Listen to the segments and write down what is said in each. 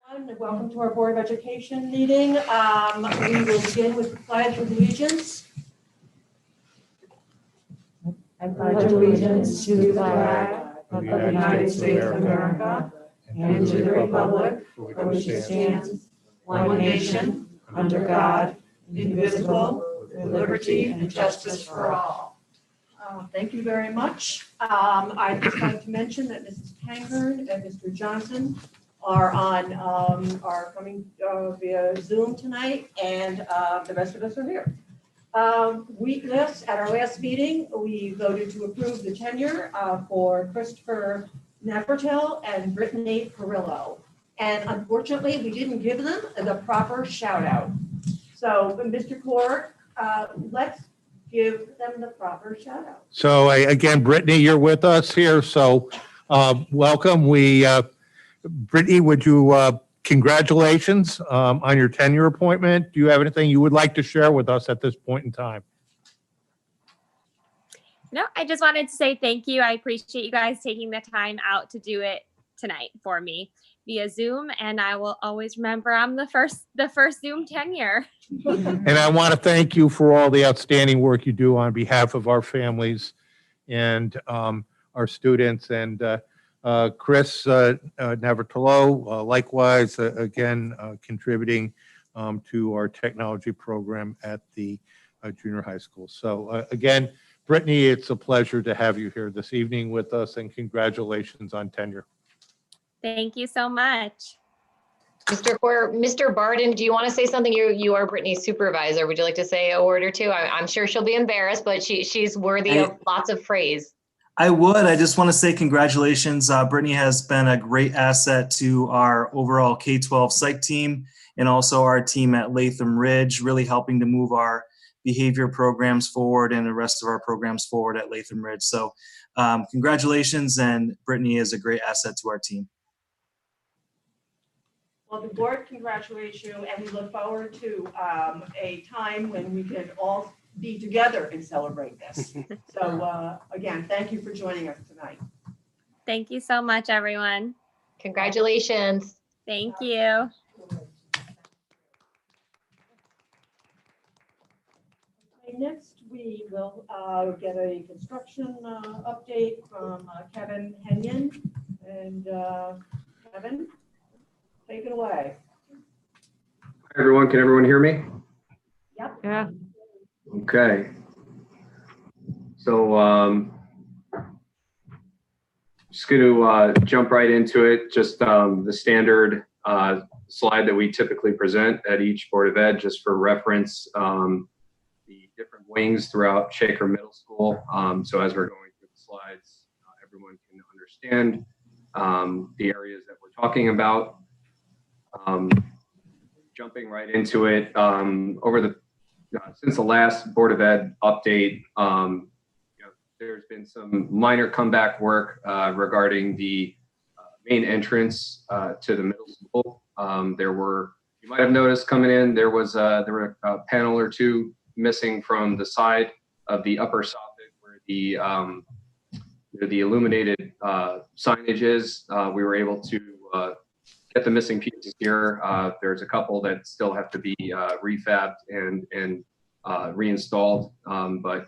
And welcome to our Board of Education meeting. We will begin with the Pledge of Allegiance. I pledge allegiance to the flag of the United States of America and to the republic for which it stands, one nation, under God, indivisible, with liberty and justice for all. Thank you very much. I'd just like to mention that Mrs. Kangern and Mr. Johnson are coming via Zoom tonight, and the rest of us are here. At our last meeting, we voted to approve the tenure for Christopher Nevertell and Brittany Perillo. And unfortunately, we didn't give them the proper shout out. So Mr. Clark, let's give them the proper shout out. So again, Brittany, you're with us here. So welcome. Brittany, would you, congratulations on your tenure appointment. Do you have anything you would like to share with us at this point in time? No, I just wanted to say thank you. I appreciate you guys taking the time out to do it tonight for me via Zoom, and I will always remember I'm the first Zoom tenure. And I want to thank you for all the outstanding work you do on behalf of our families and our students. And Chris Nevertell, likewise, again, contributing to our technology program at the junior high school. So again, Brittany, it's a pleasure to have you here this evening with us, and congratulations on tenure. Thank you so much. Mr. Barden, do you want to say something? You are Brittany's supervisor. Would you like to say a word or two? I'm sure she'll be embarrassed, but she's worthy of lots of praise. I would. I just want to say congratulations. Brittany has been a great asset to our overall K-12 psych team and also our team at Latham Ridge, really helping to move our behavior programs forward and the rest of our programs forward at Latham Ridge. So congratulations, and Brittany is a great asset to our team. Well, the board congratulates you, and we look forward to a time when we can all be together and celebrate this. So again, thank you for joining us tonight. Thank you so much, everyone. Congratulations. Thank you. Okay, next, we will get a construction update from Kevin Henyon. And Kevin, take it away. Hi, everyone. Can everyone hear me? Yep. Yeah. Okay. So just going to jump right into it. Just the standard slide that we typically present at each Board of Ed, just for reference, the different wings throughout Shaker Middle School. So as we're going through the slides, everyone can understand the areas that we're talking about. Jumping right into it, since the last Board of Ed update, there's been some minor comeback work regarding the main entrance to the middle school. You might have noticed coming in, there were a panel or two missing from the side of the upper soffit where the illuminated signage is. We were able to get the missing pieces here. There's a couple that still have to be refabbed and reinstalled, but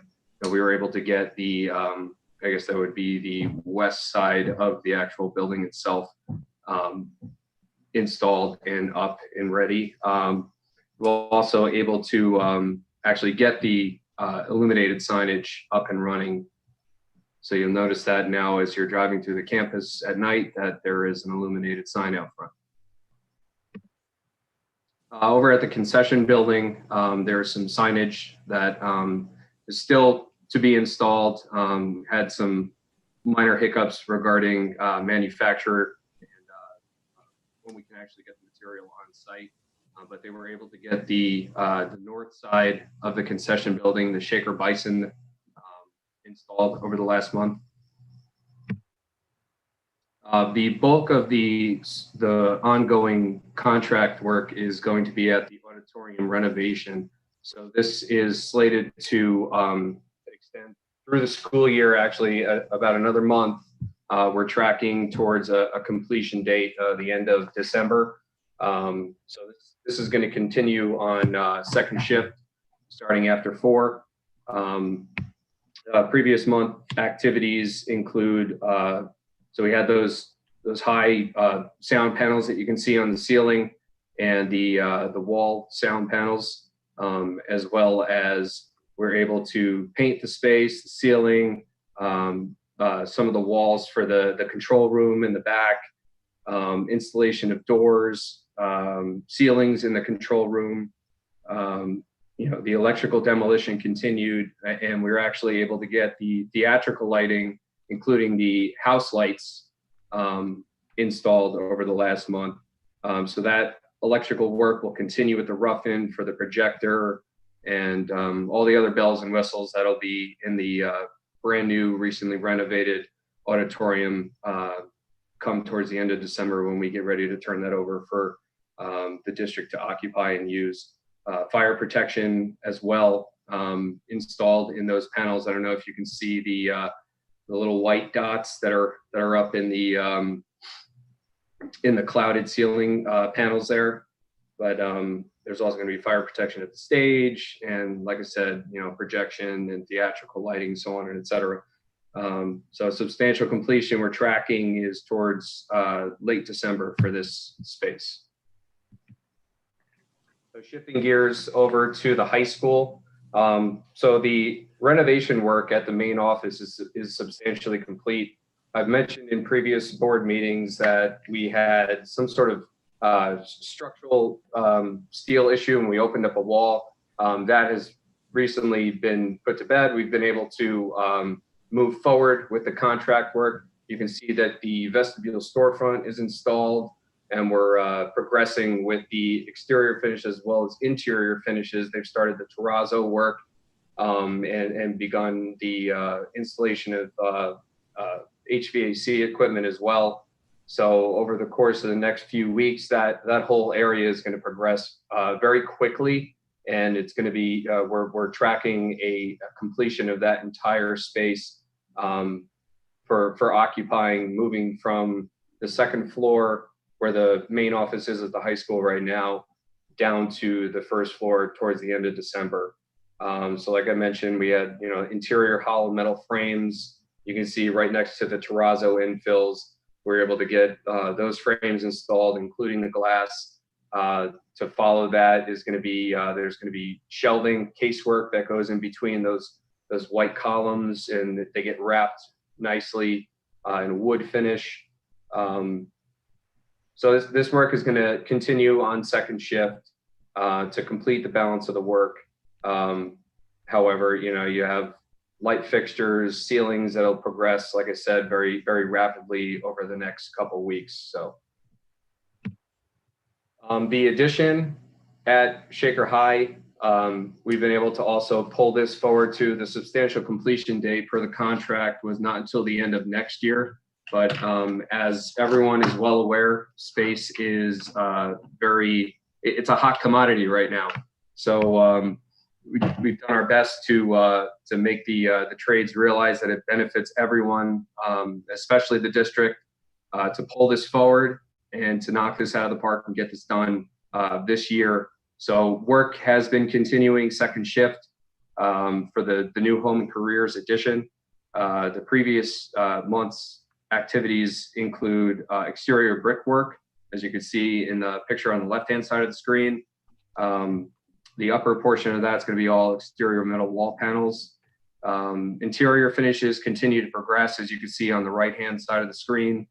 we were able to get the, I guess that would be the west side of the actual building itself, installed and up and ready. We're also able to actually get the illuminated signage up and running. So you'll notice that now as you're driving through the campus at night that there is an illuminated sign out front. Over at the concession building, there's some signage that is still to be installed. Had some minor hiccups regarding manufacturer and when we can actually get the material on site. But they were able to get the north side of the concession building, the Shaker Bison, installed over the last month. The bulk of the ongoing contract work is going to be at the auditorium renovation. So this is slated to extend through the school year, actually about another month. We're tracking towards a completion date, the end of December. So this is going to continue on second shift, starting after 4. Previous month activities include, so we had those high sound panels that you can see on the ceiling and the wall sound panels, as well as we're able to paint the space, the ceiling, some of the walls for the control room in the back, installation of doors, ceilings in the control room. The electrical demolition continued, and we were actually able to get the theatrical lighting, including the house lights, installed over the last month. So that electrical work will continue with the rough-in for the projector and all the other bells and whistles that'll be in the brand new, recently renovated auditorium come towards the end of December when we get ready to turn that over for the district to occupy and use. Fire protection as well, installed in those panels. I don't know if you can see the little white dots that are up in the clouded ceiling panels there. But there's also going to be fire protection at the stage, and like I said, projection and theatrical lighting, so on and et cetera. So substantial completion we're tracking is towards late December for this space. So shifting gears over to the high school. So the renovation work at the main office is substantially complete. I've mentioned in previous board meetings that we had some sort of structural steel issue and we opened up a wall. That has recently been put to bed. We've been able to move forward with the contract work. You can see that the vestibule storefront is installed, and we're progressing with the exterior finish as well as interior finishes. They've started the terrazzo work and begun the installation of HVAC equipment as well. So over the course of the next few weeks, that whole area is going to progress very quickly, and it's going to be we're tracking a completion of that entire space for occupying, moving from the second floor where the main office is at the high school right now, down to the first floor towards the end of December. So like I mentioned, we had, interior hollow metal frames. You can see right next to the terrazzo infills, we're able to get those frames installed, including the glass. To follow that is going to be, there's going to be shelving casework that goes in between those white columns, and they get wrapped nicely in wood finish. So this work is going to continue on second shift to complete the balance of the work. However, you have light fixtures, ceilings that'll progress, like I said, very, very rapidly over the next couple of weeks. So the addition at Shaker High, we've been able to also pull this forward to the substantial completion date per the contract was not until the end of next year. But as everyone is well aware, space is it's a hot commodity right now. So we've done our best to make the trades realize that it benefits everyone, especially the district, to pull this forward and to knock this out of the park and get this done this year. So work has been continuing second shift for the new home and careers edition. The previous month's activities include exterior brickwork, as you can see in the picture on the left-hand side of the screen. The upper portion of that's going to be all exterior metal wall panels. Interior finishes continue to progress, as you can see on the right-hand side of the screen.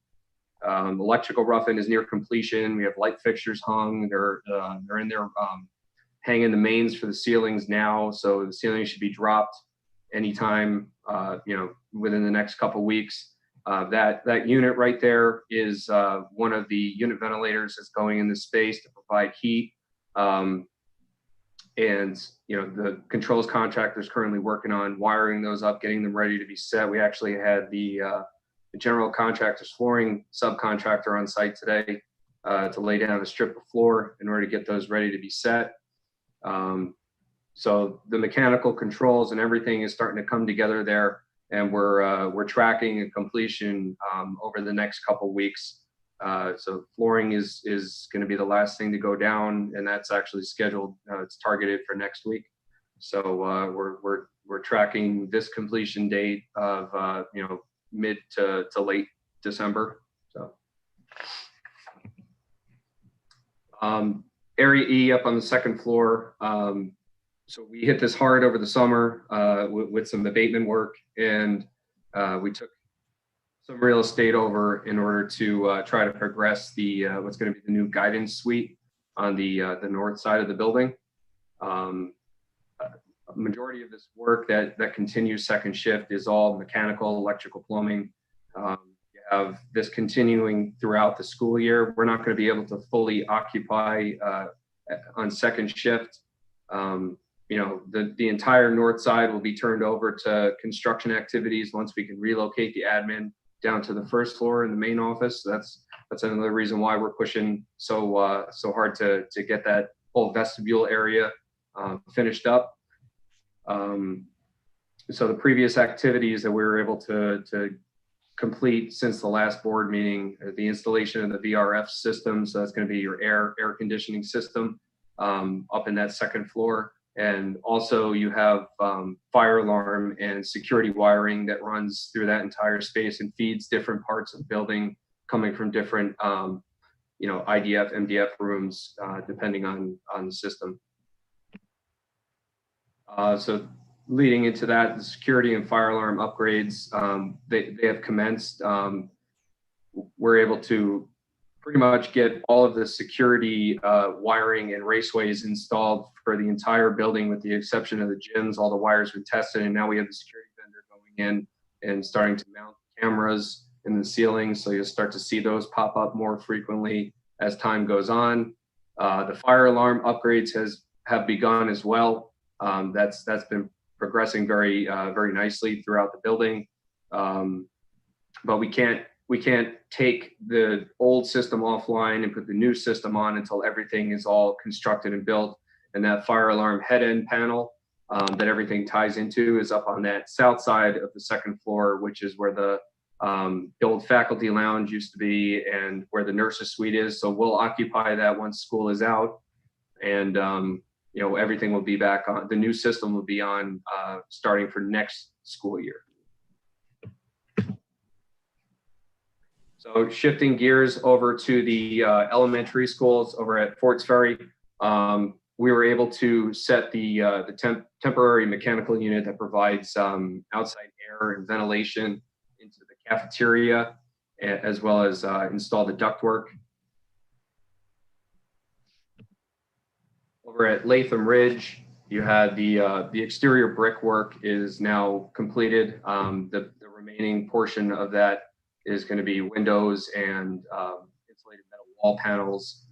Electrical rough-in is near completion. We have light fixtures hung. They're in there hanging the mains for the ceilings now, so the ceiling should be dropped anytime within the next couple weeks. That unit right there is one of the unit ventilators that's going in this space to provide heat. And the controls contractor is currently working on wiring those up, getting them ready to be set. We actually had the general contractor's flooring subcontractor on site today to lay down a strip of floor in order to get those ready to be set. So the mechanical controls and everything is starting to come together there, and we're tracking a completion over the next couple weeks. So flooring is going to be the last thing to go down, and that's actually scheduled. It's targeted for next week. So we're tracking this completion date of mid to late December. So area E up on the second floor. So we hit this hard over the summer with some abatement work, and we took some real estate over in order to try to progress the what's going to be the new guidance suite on the north side of the building. A majority of this work that continues second shift is all mechanical, electrical, plumbing. You have this continuing throughout the school year. We're not going to be able to fully occupy on second shift. The entire north side will be turned over to construction activities once we can relocate the admin down to the first floor in the main office. That's another reason why we're pushing so hard to get that whole vestibule area finished up. So the previous activities that we were able to complete since the last board meeting, the installation of the VRF system. So that's going to be your air conditioning system up in that second floor. And also you have fire alarm and security wiring that runs through that entire space and feeds different parts of the building coming from different, IDF, MDF rooms, depending on the system. So leading into that, the security and fire alarm upgrades, they have commenced. We're able to pretty much get all of the security wiring and raceways installed for the entire building with the exception of the gyms. All the wires were tested, and now we have the security vendor going in and starting to mount cameras in the ceiling. So you'll start to see those pop up more frequently as time goes on. The fire alarm upgrades have begun as well. That's been progressing very nicely throughout the building. But we can't take the old system offline and put the new system on until everything is all constructed and built. And that fire alarm head end panel that everything ties into is up on that south side of the second floor, which is where the old faculty lounge used to be and where the nurses suite is. So we'll occupy that once school is out, and everything will be back on. The new system will be on starting for next school year. So shifting gears over to the elementary schools over at Forts Ferry, we were able to set the temporary mechanical unit that provides outside air and ventilation into the cafeteria, as well as install the ductwork. Over at Latham Ridge, you had the exterior brickwork is now completed. The remaining portion of that is going to be windows and insulated metal wall panels.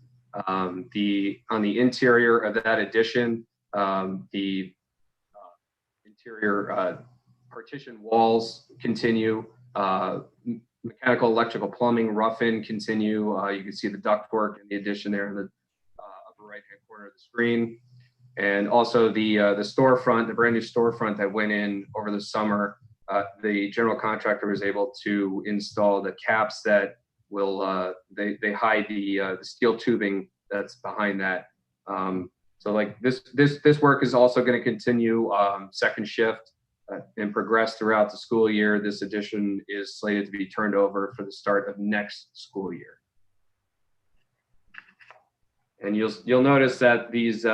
On the interior of that addition, the interior partition walls continue. Mechanical, electrical, plumbing, rough-in continue. You can see the ductwork in the addition there in the upper right-hand corner of the screen. And also the storefront, the brand new storefront that went in over the summer, the general contractor was able to install the caps that will they hide the steel tubing that's behind that. So like this work is also going to continue second shift and progress throughout the school year. This addition is slated to be turned over for the start of next school year. And you'll notice that these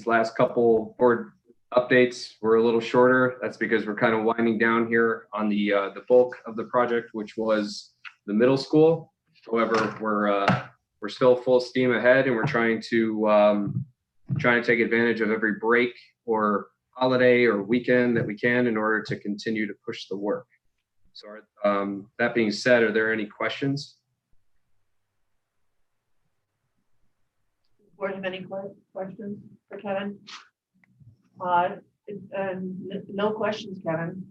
last couple board updates were a little shorter. That's because we're kind of winding down here on the bulk of the project, which was the middle school. However, we're still full steam ahead, and we're trying to take advantage of every break or holiday or weekend that we can in order to continue to push the work. So that being said, are there any questions? Board have any questions for Kevin? No questions, Kevin.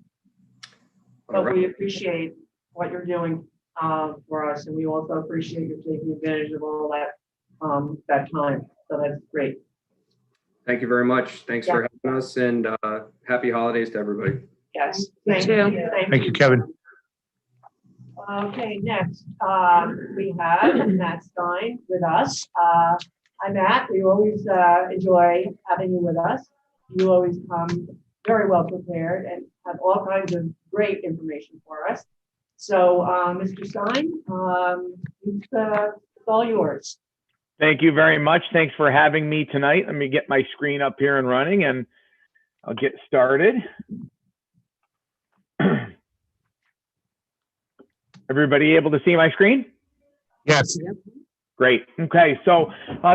But we appreciate what you're doing for us, and we also appreciate you taking advantage of all that time. So that's great. Thank you very much. Thanks for having us, and happy holidays to everybody. Yes. Thank you. Thank you, Kevin. Okay, next, we have Matt Stein with us. Hi, Matt. We always enjoy having you with us. You always come very well prepared and have all kinds of great information for us. So, Mr. Stein, it's all yours. Thank you very much. Thanks for having me tonight. Let me get my screen up here and running, and I'll get started. Everybody able to see my screen? Yes. Great. Okay. So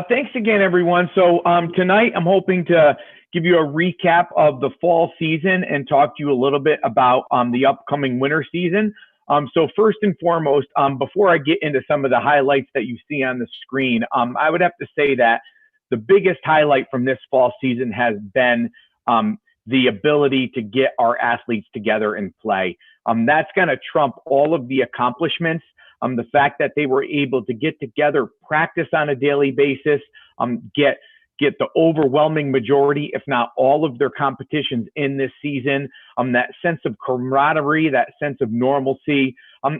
thanks again, everyone. So tonight I'm hoping to give you a recap of the fall season and talk to you a little bit about the upcoming winter season. So first and foremost, before I get into some of the highlights that you see on the screen, I would have to say that the biggest highlight from this fall season has been the ability to get our athletes together and play. That's going to trump all of the accomplishments. The fact that they were able to get together, practice on a daily basis, get the overwhelming majority, if not all of their competitions in this season, that sense of camaraderie, that sense of normalcy,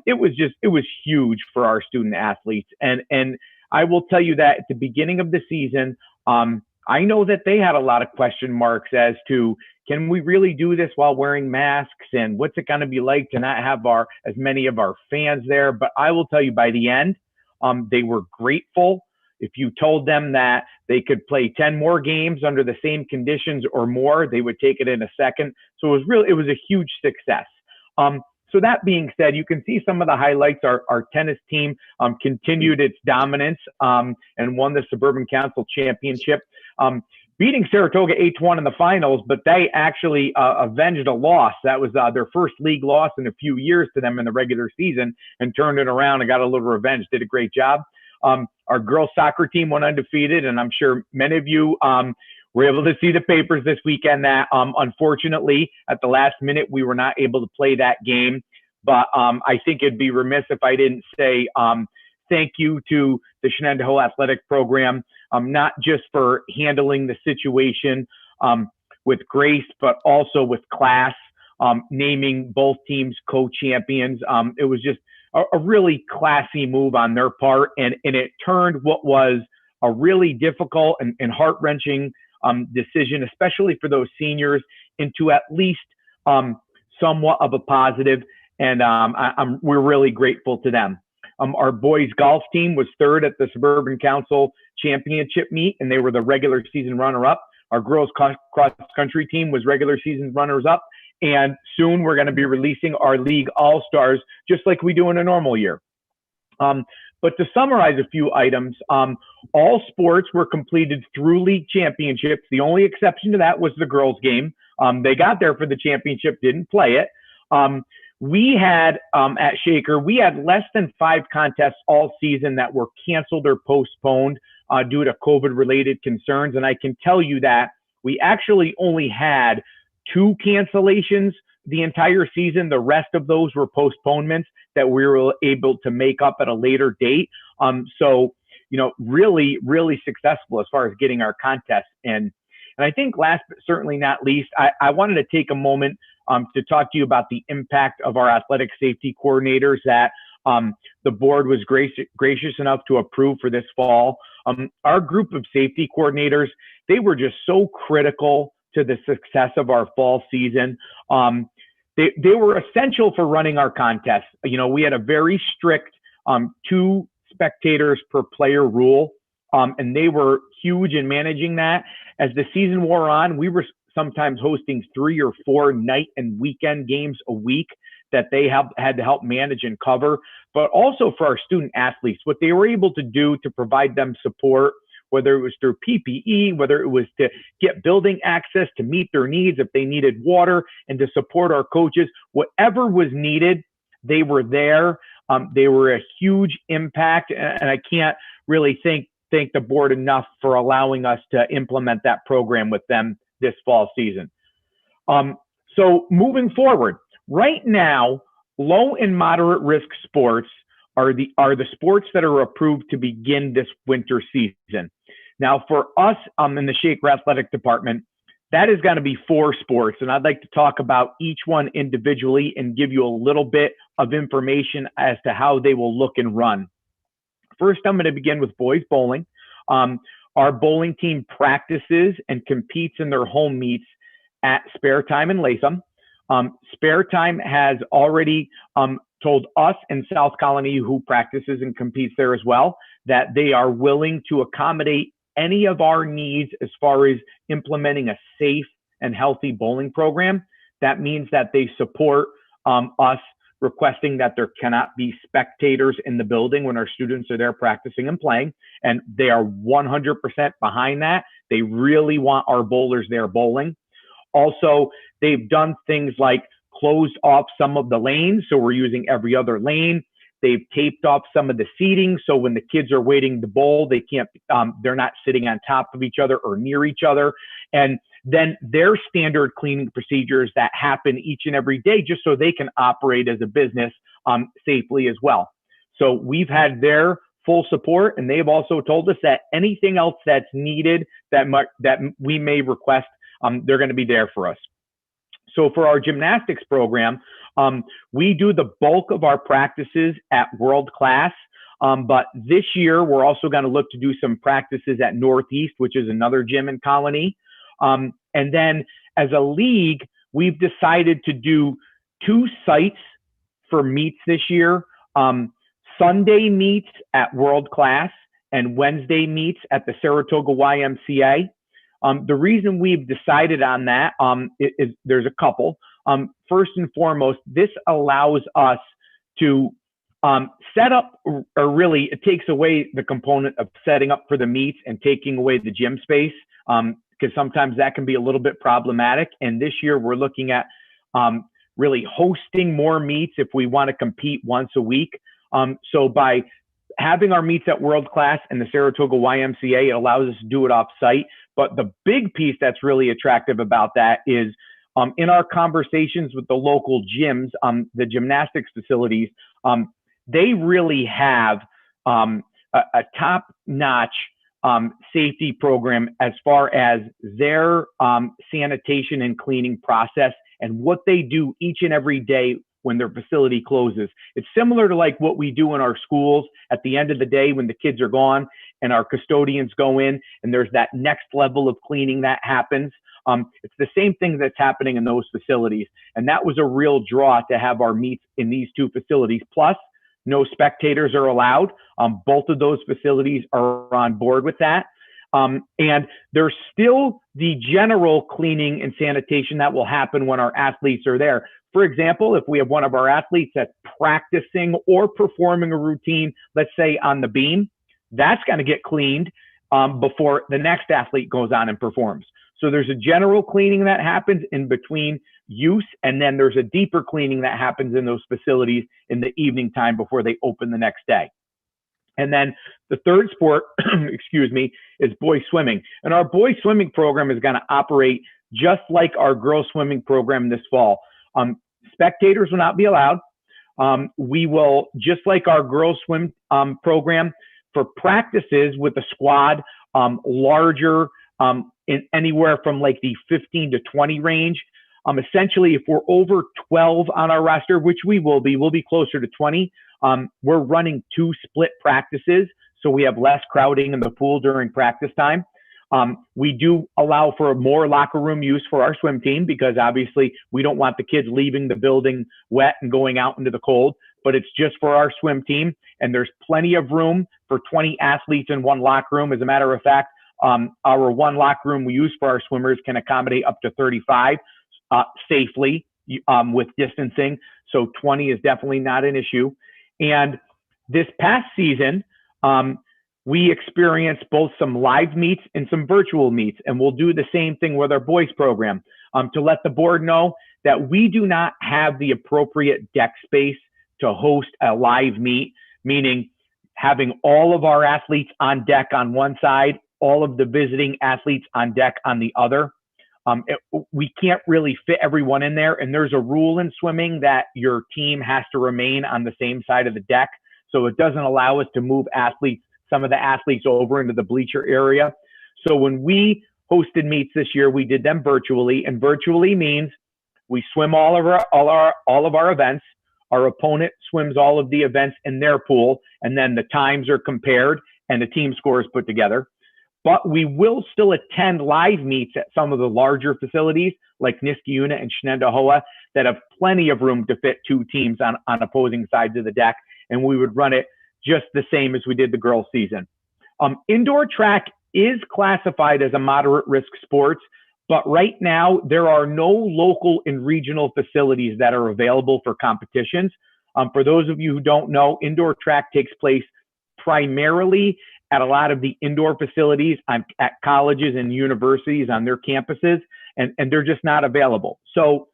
it was huge for our student athletes. And I will tell you that at the beginning of the season, I know that they had a lot of question marks as to, can we really do this while wearing masks, and what's it going to be like to not have as many of our fans there? But I will tell you, by the end, they were grateful. If you told them that they could play 10 more games under the same conditions or more, they would take it in a second. So it was a huge success. So that being said, you can see some of the highlights. Our tennis team continued its dominance and won the Suburban Council Championship, beating Saratoga 8-1 in the finals, but they actually avenged a loss. That was their first league loss in a few years to them in the regular season, and turned it around and got a little revenge. Did a great job. Our girls soccer team went undefeated, and I'm sure many of you were able to see the papers this weekend that unfortunately at the last minute we were not able to play that game. But I think it'd be remiss if I didn't say thank you to the Shenandoah Athletic Program, not just for handling the situation with grace, but also with class, naming both teams co-champions. It was just a really classy move on their part, and it turned what was a really difficult and heart-wrenching decision, especially for those seniors, into at least somewhat of a positive, and we're really grateful to them. Our boys golf team was third at the Suburban Council Championship meet, and they were the regular season runner-up. Our girls cross-country team was regular season runners-up, and soon we're going to be releasing our league all-stars, just like we do in a normal year. But to summarize a few items, all sports were completed through league championships. The only exception to that was the girls' game. They got there for the championship, didn't play it. We had, at Shaker, we had less than 5 contests all season that were canceled or postponed due to COVID-related concerns. And I can tell you that we actually only had 2 cancellations the entire season. The rest of those were postponements that we were able to make up at a later date. So, you know, really, really successful as far as getting our contests in. And I think last but certainly not least, I wanted to take a moment to talk to you about the impact of our athletic safety coordinators that the board was gracious enough to approve for this fall. Our group of safety coordinators, they were just so critical to the success of our fall season. They were essential for running our contests. You know, we had a very strict 2 spectators per player rule, and they were huge in managing that. As the season wore on, we were sometimes hosting 3 or 4 night and weekend games a week that they had to help manage and cover. But also for our student athletes, what they were able to do to provide them support, whether it was through PPE, whether it was to get building access to meet their needs, if they needed water, and to support our coaches, whatever was needed, they were there. They were a huge impact, and I can't really thank the board enough for allowing us to implement that program with them this fall season. So moving forward, right now, low and moderate risk sports are the sports that are approved to begin this winter season. Now, for us in the Shaker Athletic Department, that is going to be 4 sports. And I'd like to talk about each one individually and give you a little bit of information as to how they will look and run. First, I'm going to begin with boys bowling. Our bowling team practices and competes in their home meets at Spare Time in Latham. Spare Time has already told us and South Colony, who practices and competes there as well, that they are willing to accommodate any of our needs as far as implementing a safe and healthy bowling program. That means that they support us requesting that there cannot be spectators in the building when our students are there practicing and playing. And they are 100% behind that. They really want our bowlers there bowling. Also, they've done things like closed off some of the lanes, so we're using every other lane. They've taped off some of the seating, so when the kids are waiting to bowl, they can't, they're not sitting on top of each other or near each other. And then their standard cleaning procedures that happen each and every day, just so they can operate as a business safely as well. So we've had their full support, and they've also told us that anything else that's needed that we may request, they're going to be there for us. So for our gymnastics program, we do the bulk of our practices at World Class. But this year, we're also going to look to do some practices at Northeast, which is another gym in Colony. And then as a league, we've decided to do 2 sites for meets this year. Sunday meets at World Class and Wednesday meets at the Saratoga YMCA. The reason we've decided on that is there's a couple. First and foremost, this allows us to set up, or really it takes away the component of setting up for the meets and taking away the gym space, because sometimes that can be a little bit problematic. And this year we're looking at really hosting more meets if we want to compete once a week. So by having our meets at World Class and the Saratoga YMCA, it allows us to do it off site. But the big piece that's really attractive about that is in our conversations with the local gyms, the gymnastics facilities, they really have a top-notch safety program as far as their sanitation and cleaning process and what they do each and every day when their facility closes. It's similar to like what we do in our schools at the end of the day when the kids are gone and our custodians go in and there's that next level of cleaning that happens. It's the same thing that's happening in those facilities. And that was a real draw to have our meets in these 2 facilities. Plus, no spectators are allowed. Both of those facilities are on board with that. And there's still the general cleaning and sanitation that will happen when our athletes are there. For example, if we have one of our athletes that's practicing or performing a routine, let's say on the beam, that's going to get cleaned before the next athlete goes on and performs. So there's a general cleaning that happens in between use, and then there's a deeper cleaning that happens in those facilities in the evening time before they open the next day. And then the third sport, excuse me, is boys swimming. And our boys swimming program is going to operate just like our girls swimming program this fall. Spectators will not be allowed. We will, just like our girls swim program, for practices with the squad, larger, in anywhere from like the 15 to 20 range. Essentially, if we're over 12 on our roster, which we'll be closer to 20. We're running 2 split practices, so we have less crowding in the pool during practice time. We do allow for more locker room use for our swim team because obviously we don't want the kids leaving the building wet and going out into the cold, but it's just for our swim team. And there's plenty of room for 20 athletes in one locker room. As a matter of fact, our one locker room we use for our swimmers can accommodate up to 35 safely with distancing. So 20 is definitely not an issue. And this past season, we experienced both some live meets and some virtual meets, and we'll do the same thing with our boys program to let the board know that we do not have the appropriate deck space to host a live meet, meaning having all of our athletes on deck on one side, all of the visiting athletes on deck on the other. We can't really fit everyone in there, and there's a rule in swimming that your team has to remain on the same side of the deck, so it doesn't allow us to move some of the athletes over into the bleacher area. So when we hosted meets this year, we did them virtually, and virtually means we swim all of our events. Our opponent swims all of the events in their pool, and then the times are compared and the team score is put together. But we will still attend live meets at some of the larger facilities like Niskayuna and Shenendehowa that have plenty of room to fit 2 teams on opposing sides of the deck, and we would run it just the same as we did the girls' season. Indoor track is classified as a moderate risk sports, but right now there are no local and regional facilities that are available for competitions. For those of you who don't know, indoor track takes place primarily at a lot of the indoor facilities at colleges and universities on their campuses, and they're just not available. So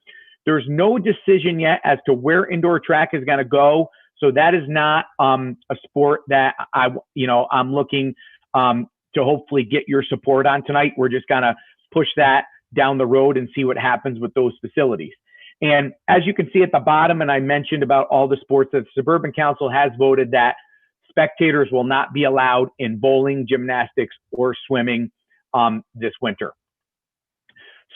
there's no decision yet as to where indoor track is going to go. So that is not a sport that I'm looking to hopefully get your support on tonight. We're just going to push that down the road and see what happens with those facilities. And as you can see at the bottom, and I mentioned about all the sports, that the Suburban Council has voted that spectators will not be allowed in bowling, gymnastics, or swimming this winter.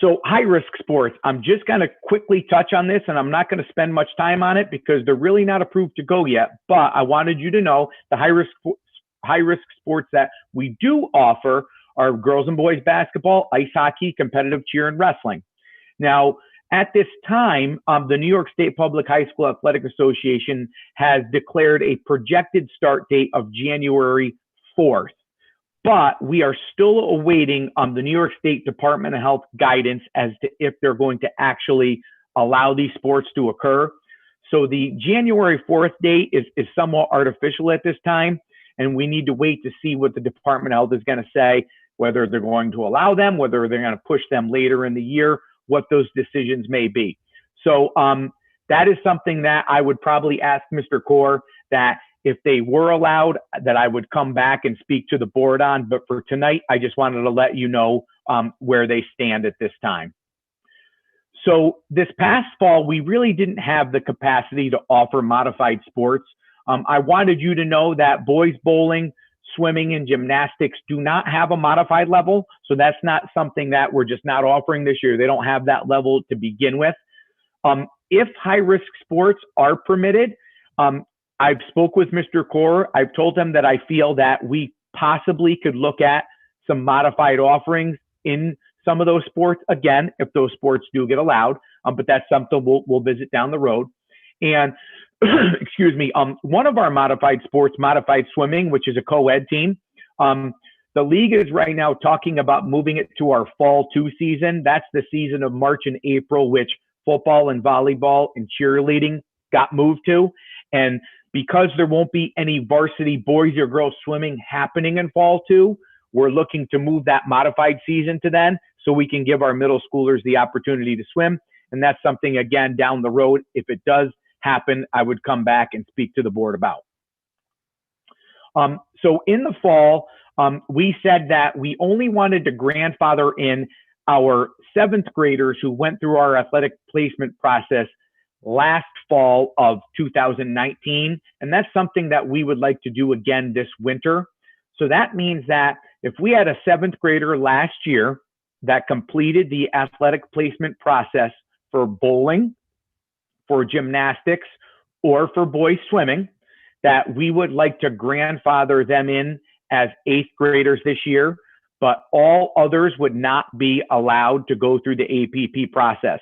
So high-risk sports, I'm just going to quickly touch on this, and I'm not going to spend much time on it because they're really not approved to go yet. But I wanted you to know the high-risk sports that we do offer are girls and boys basketball, ice hockey, competitive cheer, and wrestling. Now, at this time, the New York State Public High School Athletic Association has declared a projected start date of January 4th. But we are still awaiting the New York State Department of Health guidance as to if they're going to actually allow these sports to occur. So the January 4th date is somewhat artificial at this time, and we need to wait to see what the Department of Health is going to say, whether they're going to allow them, whether they're going to push them later in the year, what those decisions may be. So that is something that I would probably ask Mr. Kaur that if they were allowed, that I would come back and speak to the board on. But for tonight, I just wanted to let you know where they stand at this time. So this past fall, we really didn't have the capacity to offer modified sports. I wanted you to know that boys bowling, swimming, and gymnastics do not have a modified level. So that's not something that we're just not offering this year. They don't have that level to begin with. If high-risk sports are permitted, I've spoke with Mr. Kaur. I've told him that I feel that we possibly could look at some modified offerings in some of those sports, again, if those sports do get allowed, but that's something we'll visit down the road. And excuse me, one of our modified sports, modified swimming, which is a co-ed team, the league is right now talking about moving it to our fall 2 season. That's the season of March and April, which football and volleyball and cheerleading got moved to. And because there won't be any varsity boys or girls swimming happening in fall 2, we're looking to move that modified season to then so we can give our middle schoolers the opportunity to swim. And that's something, again, down the road, if it does happen, I would come back and speak to the board about. So in the fall, we said that we only wanted to grandfather in our 7th graders who went through our athletic placement process last fall of 2019. And that's something that we would like to do again this winter. So that means that if we had a 7th grader last year that completed the athletic placement process for bowling, for gymnastics, or for boys swimming, that we would like to grandfather them in as 8th graders this year, but all others would not be allowed to go through the APP process.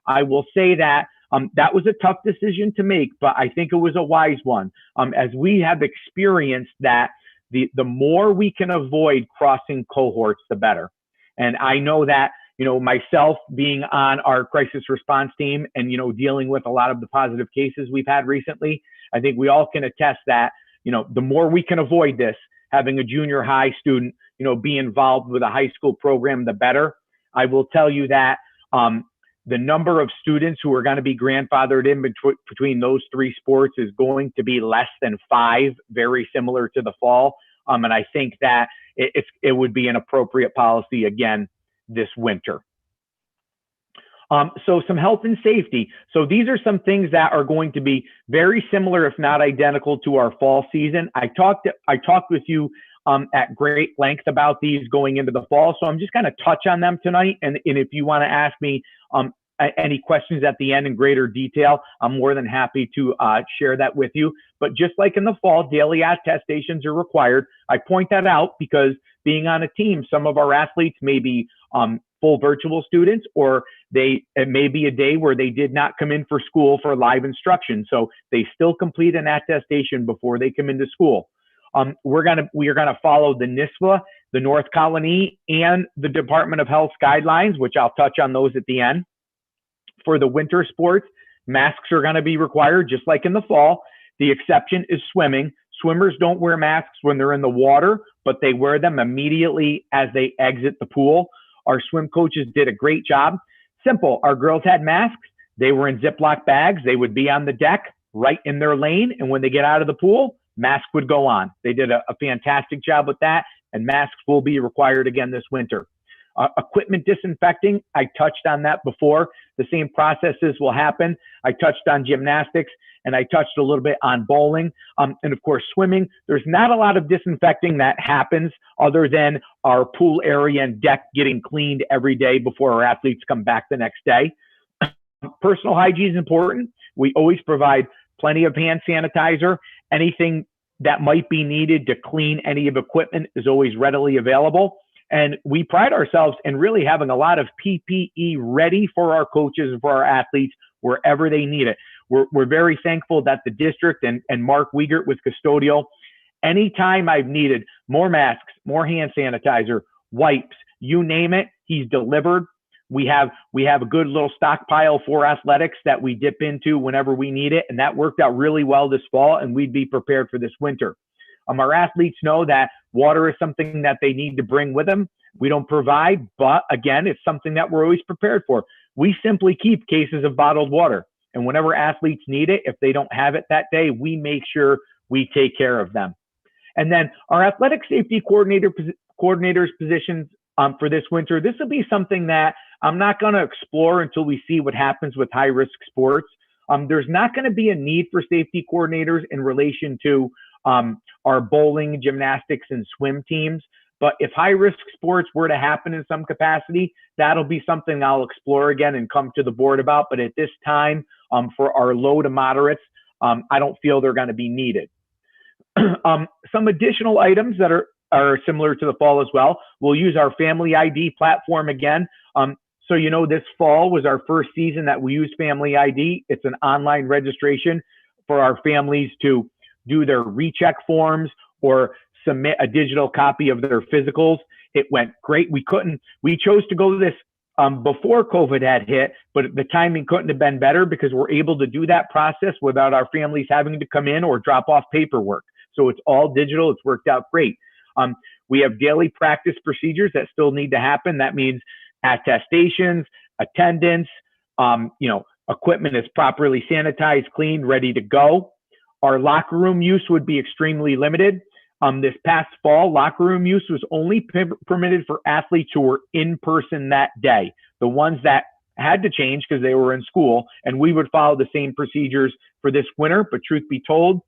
I will say that that was a tough decision to make, but I think it was a wise one, as we have experienced that the more we can avoid crossing cohorts, the better. And I know that, you know, myself being on our crisis response team and, you know, dealing with a lot of the positive cases we've had recently, I think we all can attest that, you know, the more we can avoid this, having a junior high student, you know, be involved with a high school program, the better. I will tell you that the number of students who are going to be grandfathered in between those 3 sports is going to be less than 5, very similar to the fall. And I think that it would be an appropriate policy again this winter. So some health and safety. So these are some things that are going to be very similar, if not identical, to our fall season. I talked with you at great length about these going into the fall. So I'm just going to touch on them tonight. And if you want to ask me any questions at the end in greater detail, I'm more than happy to share that with you. But just like in the fall, daily attestations are required. I point that out because being on a team, some of our athletes may be full virtual students, or it may be a day where they did not come in for school for live instruction. So they still complete an attestation before they come into school. We are gonna follow the NISVA, the North Colony, and the Department of Health's guidelines, which I'll touch on those at the end. For the winter sports, masks are going to be required, just like in the fall. The exception is swimming. Swimmers don't wear masks when they're in the water, but they wear them immediately as they exit the pool. Our swim coaches did a great job. Simple. Our girls had masks. They were in Ziploc bags. They would be on the deck right in their lane. And when they get out of the pool, mask would go on. They did a fantastic job with that, and masks will be required again this winter. Equipment disinfecting, I touched on that before. The same processes will happen. I touched on gymnastics, and I touched a little bit on bowling. And of course, swimming. There's not a lot of disinfecting that happens other than our pool area and deck getting cleaned every day before our athletes come back the next day. Personal hygiene is important. We always provide plenty of hand sanitizer. Anything that might be needed to clean any of equipment is always readily available. And we pride ourselves in really having a lot of PPE ready for our coaches and for our athletes wherever they need it. We're very thankful that the district and Mark Wiegert with Custodial, anytime I've needed more masks, more hand sanitizer, wipes, you name it, he's delivered. We have a good little stockpile for athletics that we dip into whenever we need it. And that worked out really well this fall, and we'd be prepared for this winter. Our athletes know that water is something that they need to bring with them. We don't provide, but again, it's something that we're always prepared for. We simply keep cases of bottled water. And whenever athletes need it, if they don't have it that day, we make sure we take care of them. And then our athletic safety coordinators positions for this winter, this will be something that I'm not going to explore until we see what happens with high-risk sports. There's not going to be a need for safety coordinators in relation to our bowling, gymnastics, and swim teams. But if high-risk sports were to happen in some capacity, that'll be something I'll explore again and come to the board about. But at this time, for our low to moderates, I don't feel they're going to be needed. Some additional items that are similar to the fall as well. We'll use our Family ID platform again. So, this fall was our first season that we used Family ID. It's an online registration for our families to do their recheck forms or submit a digital copy of their physicals. It went great. We chose to go this before COVID had hit, but the timing couldn't have been better because we're able to do that process without our families having to come in or drop off paperwork. So it's all digital. It's worked out great. We have daily practice procedures that still need to happen. That means attestations, attendance, equipment is properly sanitized, cleaned, ready to go. Our locker room use would be extremely limited. This past fall, locker room use was only permitted for athletes who were in person that day. The ones that had to change because they were in school, and we would follow the same procedures for this winter. But truth be told,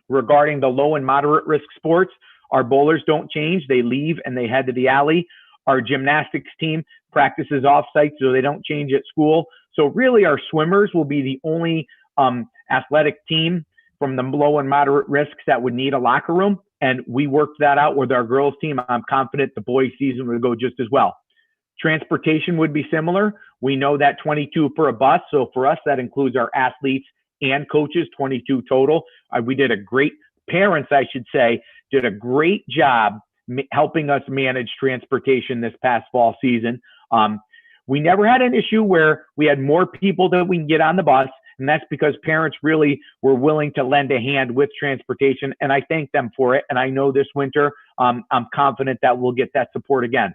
regarding the low and moderate risk sports, our bowlers don't change. They leave and they head to the alley. Our gymnastics team practices off-site, so they don't change at school. So really, our swimmers will be the only athletic team from the low and moderate risks that would need a locker room. And we worked that out with our girls team. I'm confident the boys season would go just as well. Transportation would be similar. We know that 22 per a bus. So for us, that includes our athletes and coaches, 22 total. Parents, I should say, did a great job helping us manage transportation this past fall season. We never had an issue where we had more people that we can get on the bus. And that's because parents really were willing to lend a hand with transportation. And I thank them for it. And I know this winter, I'm confident that we'll get that support again.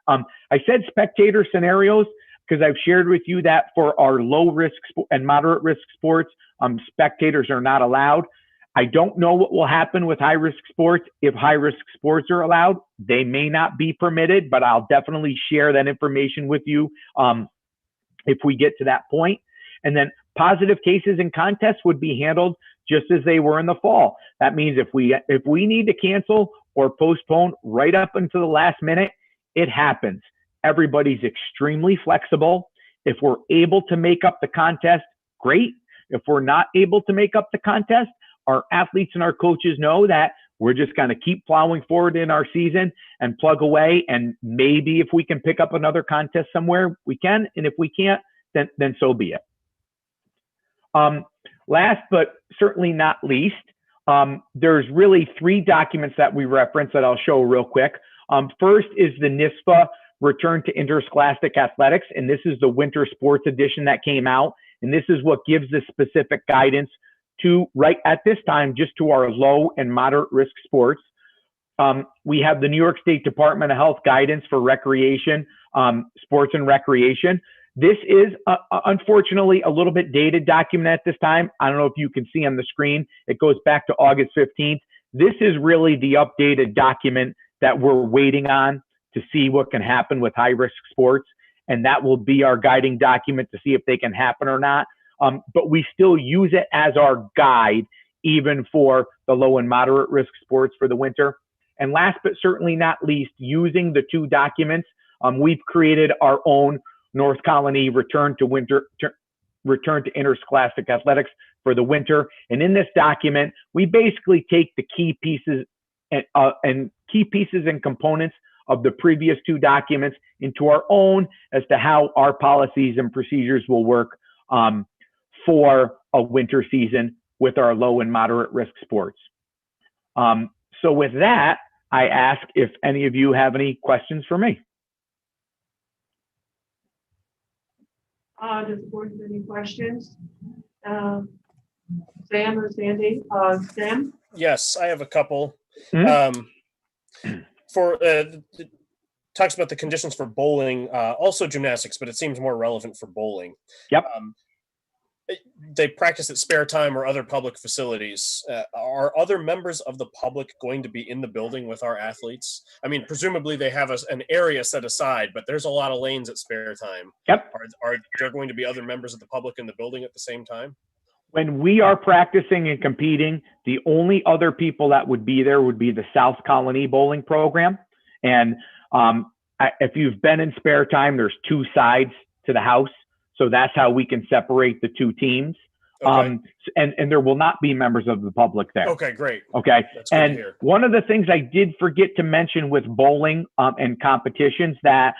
I said spectator scenarios because I've shared with you that for our low risk and moderate risk sports, spectators are not allowed. I don't know what will happen with high risk sports. If high risk sports are allowed, they may not be permitted, but I'll definitely share that information with you if we get to that point. And then positive cases in contests would be handled just as they were in the fall. That means if we need to cancel or postponed right up until the last minute. It happens. Everybody's extremely flexible. If we're able to make up the contest, great. If we're not able to make up the contest, our athletes and our coaches know that we're just going to keep plowing forward in our season and plug away. And maybe if we can pick up another contest somewhere, we can. And if we can't, then so be it. Last but certainly not least, there's really 3 documents that we reference that I'll show real quick. First is the NISPA Return to Interscholastic Athletics, and this is the winter sports edition that came out. And this is what gives the specific guidance to, right at this time, just to our low and moderate risk sports. We have the New York State Department of Health guidance for recreation, sports and recreation. This is unfortunately a little bit dated document at this time. I don't know if you can see on the screen. It goes back to August 15th. This is really the updated document that we're waiting on to see what can happen with high risk sports. And that will be our guiding document to see if they can happen or not. But we still use it as our guide, even for the low and moderate risk sports for the winter. And last but certainly not least, using the 2 documents, we've created our own North Colony Return to Interscholastic Athletics for the winter. And in this document, we basically take the key pieces and components of the previous 2 documents into our own as to how our policies and procedures will work for a winter season with our low and moderate risk sports. So with that, I ask if any of you have any questions for me. Does the board have any questions? Sam or Sandy? Sam? Yes, I have a couple. Mm-hmm. It talks about the conditions for bowling, also gymnastics, but it seems more relevant for bowling. Yep. They practice at spare time or other public facilities. Are other members of the public going to be in the building with our athletes? I mean, presumably they have an area set aside, but there's a lot of lanes at spare time. Yep. Are there going to be other members of the public in the building at the same time? When we are practicing and competing, the only other people that would be there would be the South Colony bowling program. And if you've been in spare time, there's 2 sides to the house. So that's how we can separate the 2 teams. Okay. And there will not be members of the public there. Okay, great. Okay. That's good to And hear. one of the things I did forget to mention with bowling and competitions that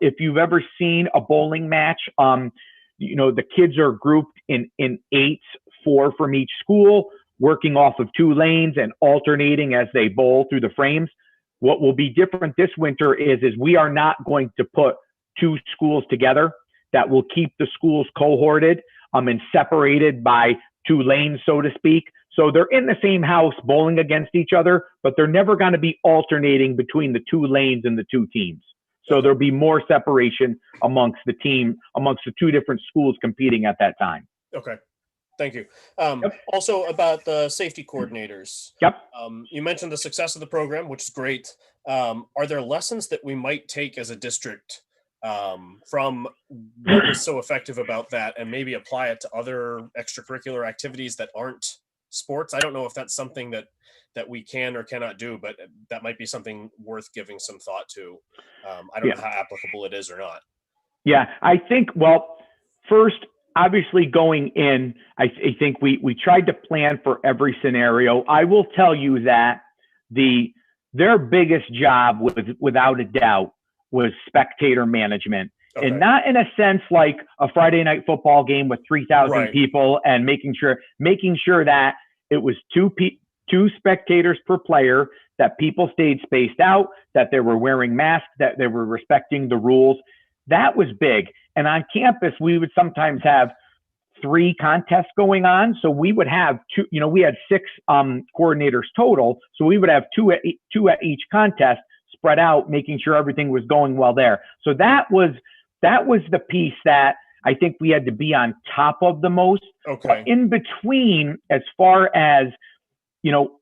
if you've ever seen a bowling match, the kids are grouped in 8s, 4 from each school, working off of 2 lanes and alternating as they bowl through the frames. What will be different this winter is we are not going to put 2 schools together. That will keep the schools cohorted and separated by 2 lanes, so to speak. So they're in the same house bowling against each other, but they're never going to be alternating between the 2 lanes and the 2 teams. So there'll be more separation amongst the 2 different schools competing at that time. Okay. Thank you. Yep. Also about the safety coordinators. Yep. You mentioned the success of the program, which is great. Are there lessons that we might take as a district from what was so effective about that and maybe apply it to other extracurricular activities that aren't sports? I don't know if that's something that we can or cannot do, but that might be something worth giving some thought to. I don't know how applicable it is or not. Yeah, I think, well, first, obviously going in, I think we tried to plan for every scenario. I will tell you that their biggest job was, without a doubt, was spectator management. Okay. And not in a sense like a Friday night football game with 3,000 Right. people and making sure that it was two spectators per player, that people stayed spaced out, that they were wearing masks, that they were respecting the rules. That was big. And on campus, we would sometimes have 3 contests going on. So we would have 2, we had 6 coordinators total. So we would have 2 at each contest, spread out, making sure everything was going well there. So that was the piece that I think we had to be on top of the most. Okay. In between, as far as,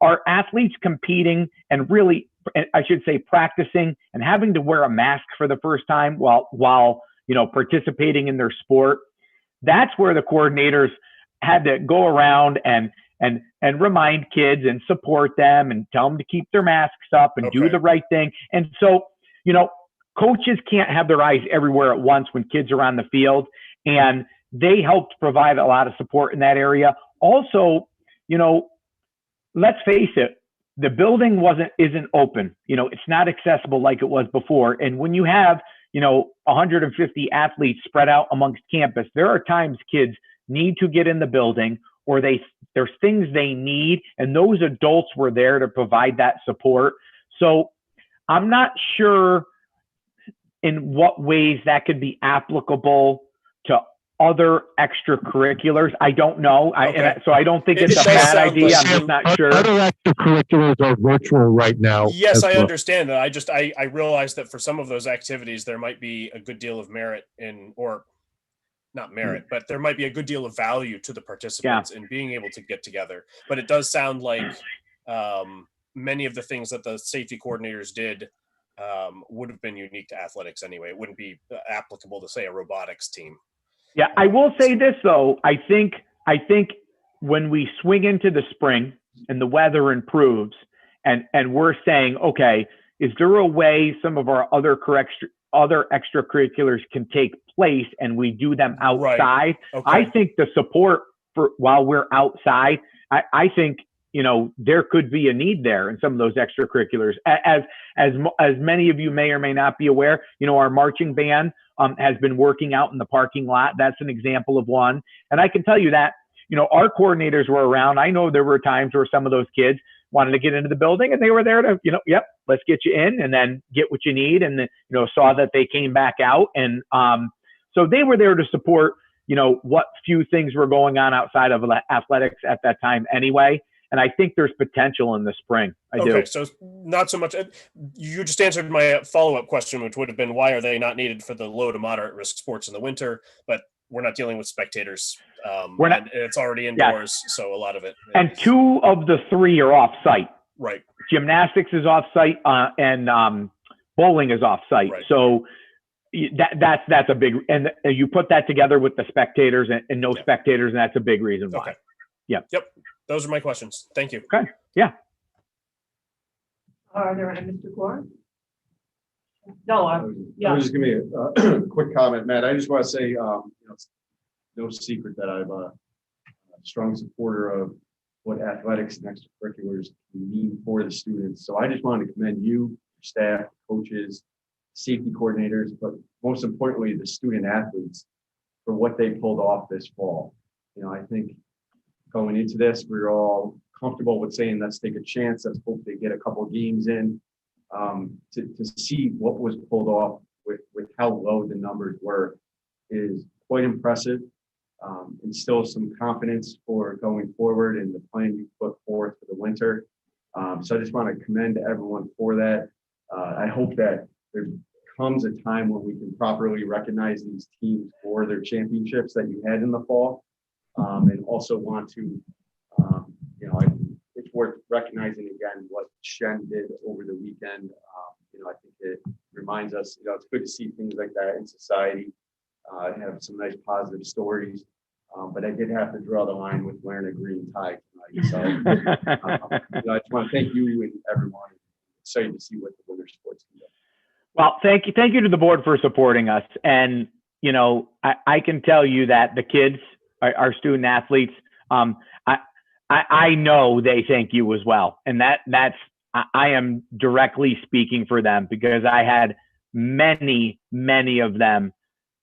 our athletes competing and really, I should say, practicing and having to wear a mask for the first time while participating in their sport, that's where the coordinators had to go around and and remind kids and support them and tell them to keep their masks up and do Okay. the right thing. And so, you know, coaches can't have their eyes everywhere at once when kids are on the field, and they helped provide a lot of support in that area. Also, you know, let's face it, the building isn't open. You know, it's not accessible like it was before. And when you have, you know, 150 athletes spread out amongst campus, there are times kids need to get in the building, or there's things they need, and those adults were there to provide that support. So I'm not sure in what ways that could be applicable to other extracurriculars. I don't know. Okay. So I don't think It it's a does bad sound idea. like I'm just not sure. Other extracurriculars are virtual right now. Yes, as I well. understand that. I realize that for some of those activities, there might be a good deal of merit or not merit, but there might be a good deal of value to the participants in being able to get together. But it does sound like many of the things that the safety coordinators did would have been unique to athletics anyway. It wouldn't be applicable to, say, a robotics team. Yeah, I will say this though. I think when we swing into the spring and the weather improves, and we're saying, okay, is there a way some of our other extracurriculars can take place and we do them outside? Right. Okay. I think the support for while we're outside, I think, you know, there could be a need there in some of those extracurriculars. As many of you may or may not be aware, you know, our marching band has been working out in the parking lot. That's an example of one. And I can tell you that, you know, our coordinators were around. I know there were times where some of those kids wanted to get into the building, and they were there to, you know, yep, let's get you in and then get what you need. And then, you know, saw that they came back out. And so they were there to support, you know, what few things were going on outside of athletics at that time anyway. And I think there's potential in the spring. I do. Okay, so not so much. You just answered my follow-up question, which would have been, why are they not needed for the low to moderate risk sports in the winter? But we're not dealing with spectators. We're not, and it's already indoors, so a lot of it. And 2 of the 3 are off-site. Right. Gymnastics is off-site, and bowling is off-site. Right. So that's a big. And you put that together with the spectators and no spectators, and that's a big reason why. Okay. Yep. Those are my questions. Thank you. Okay. Yeah. Are there any, Mr. Core? No, I yeah. was just gonna give me a quick comment, Matt. I just want to say, you know, it's no secret that I'm a strong supporter of what athletics and extracurriculars can mean for the students. So I just wanted to commend you, your staff, coaches, safety coordinators, but most importantly, the student athletes for what they pulled off this fall. You know, I think going into this, we were all comfortable with saying, let's take a chance. Let's hope they get a couple of games in. To see what was pulled off with how low the numbers were is quite impressive. Instills some confidence for going forward and the plan you put forth for the winter. So I just want to commend everyone for that. I hope that there comes a time when we can properly recognize these teams for their championships that you had in the fall. And also want to, you know, it's worth recognizing again what Shen did over the weekend. You know, I think it reminds us, you know, it's good to see things like that in society, have some nice positive stories. But I did have to draw the line with wearing a green tie tonight. So you know, I just want to thank you and everyone. Excited to see what the winter sports can do. Well, thank you to the board for supporting us. And, you know, I can tell you that the kids, our student athletes, I know they thank you as well. And I am directly speaking for them, because I had many of them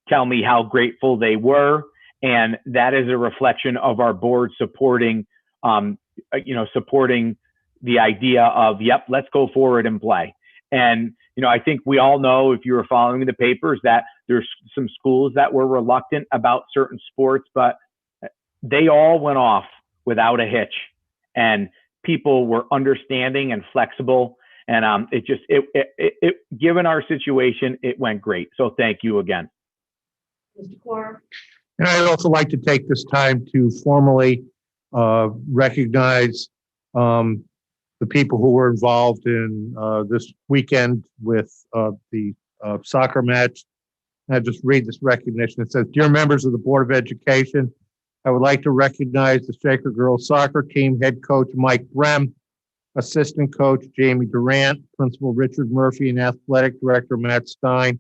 tell me how grateful they were. And that is a reflection of our board supporting, you know, supporting the idea of, yep, let's go forward and play. And, you know, I think we all know, if you were following the papers, that there's some schools that were reluctant about certain sports, but they all went off without a hitch, and people were understanding and flexible. And it given our situation, it went great. So thank you again. Mr. Core? And I'd also like to take this time to formally recognize the people who were involved in this weekend with the soccer match. I just read this recognition. It says, "Dear members of the Board of Education, I would like to recognize the Shaker Girls Soccer Team head coach Mike Brem, assistant coach Jamie Durant, principal Richard Murphy, and athletic director Matt Stein,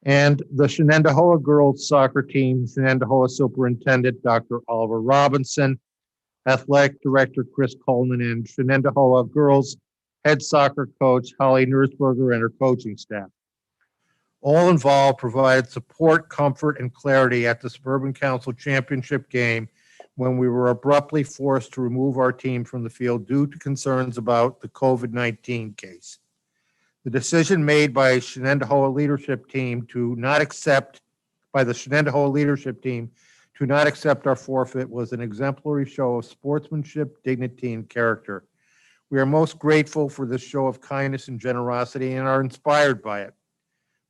and the Shenendehowa Girls Soccer Team, Shenendehowa Superintendent Dr. Oliver Robinson, athletic director Chris Coleman, and Shenendehowa Girls head soccer coach Holly Nursberger and her coaching staff. All involved provided support, comfort, and clarity at the Suburban Council Championship game when we were abruptly forced to remove our team from the field due to concerns about the COVID-19 case. The decision made by Shenendehowa leadership team to not accept our forfeit was an exemplary show of sportsmanship, dignity, and character. We are most grateful for this show of kindness and generosity and are inspired by it.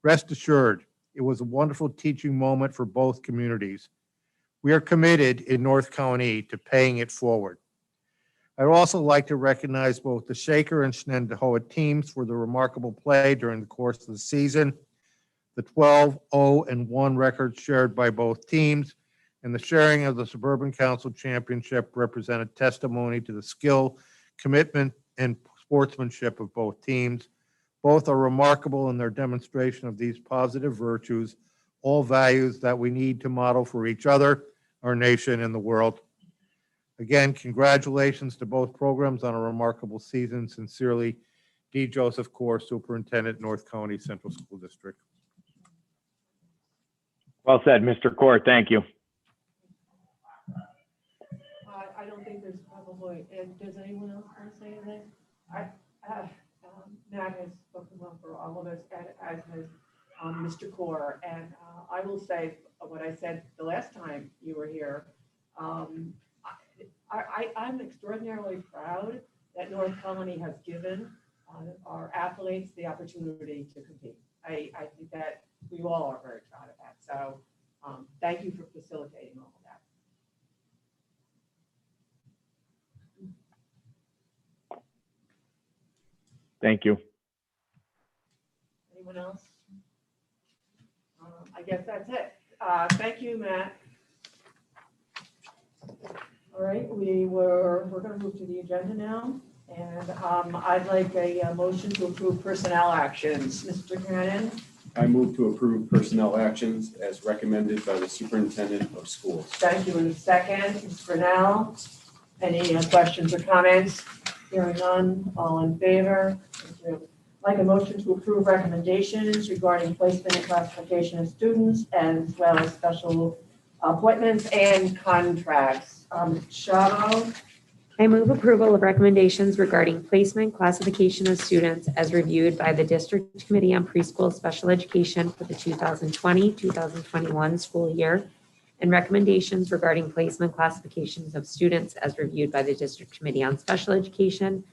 Rest assured, it was a wonderful teaching moment for both communities. We are committed in North County to paying it forward. I'd also like to recognize both the Shaker and Shenendehowa teams for the remarkable play during the course of the season, the 12-0-1 record shared by both teams, and the sharing of the Suburban Council Championship represented testimony to the skill, commitment, and sportsmanship of both teams. Both are remarkable in their demonstration of these positive virtues, all values that we need to model for each other, our nation, and the world. Again, congratulations to both programs on a remarkable season. Sincerely, D. Joseph Core, Superintendent, North County Central School District. Well said, Mr. Core. Thank you. I don't think there's probably, does anyone else want to say anything? Matt has spoken well for all of us, as has Mr. Core, and I will say what I said the last time you were here. I'm extraordinarily proud that North Colony has given our athletes the opportunity to compete. I think that we all are very proud of that. So thank you for facilitating all of that. Thank you. Anyone else? I guess that's it. Thank you, Matt. All right, we're going to move to the agenda now, and I'd like a motion to approve personnel actions. Mr. Cannon? I move to approve personnel actions as recommended by the superintendent of schools. Thank you. In a second, Ms. Brunel. Any questions or comments? Hearing none, all in favor? Thank you. I'd like a motion to approve recommendations regarding placement and classification of students, as well as special appointments and contracts. Shavo? I move approval of recommendations regarding placement classification of students as reviewed by the District Committee on Preschool Special Education for the 2020-2021 school year, and recommendations regarding placement classifications of students as reviewed by the District Committee on Special Education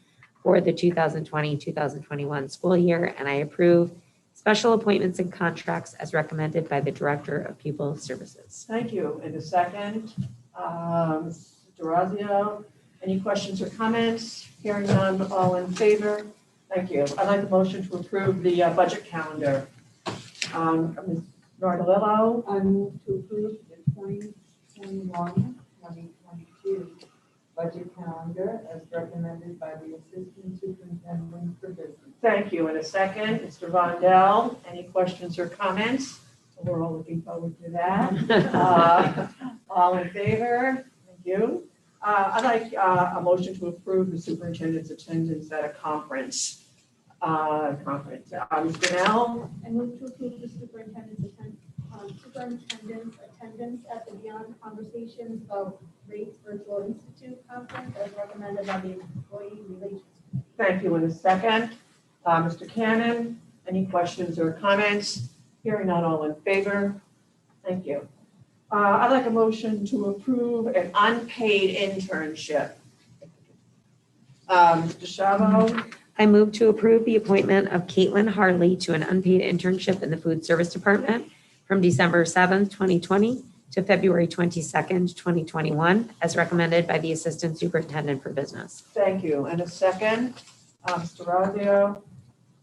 for the 2020-2021 school year, and I approve special appointments and contracts as recommended by the Director of Pupil Services. Thank you. In a second, Mr. D'Orazio. Any questions or comments? Hearing none, all in favor? Thank you. I'd like a motion to approve the budget calendar. Ms. Nardolillo? I move to approve the 2021-2022 budget calendar as recommended by the Assistant Superintendent for Business. Thank you. In a second, Mr. Vondell. Any questions or comments? We're all looking forward to that. All in favor? Thank you. I'd like a motion to approve the superintendent's attendance at a conference. Ms. Brunel? I move to approve the superintendent's attendance at the Beyond Conversations About Race Virtual Institute conference as recommended by the Employee Relations Committee. Thank you. In a second, Mr. Cannon, any questions or comments? Hearing none, all in favor? Thank you. I'd like a motion to approve an unpaid internship. Mr. Shavo? I move to approve the appointment of Caitlin Harley to an unpaid internship in the Food Service Department from December 7th, 2020 to February 22nd, 2021, as recommended by the Assistant Superintendent for Business. Thank you. And a second, Mr. Razio,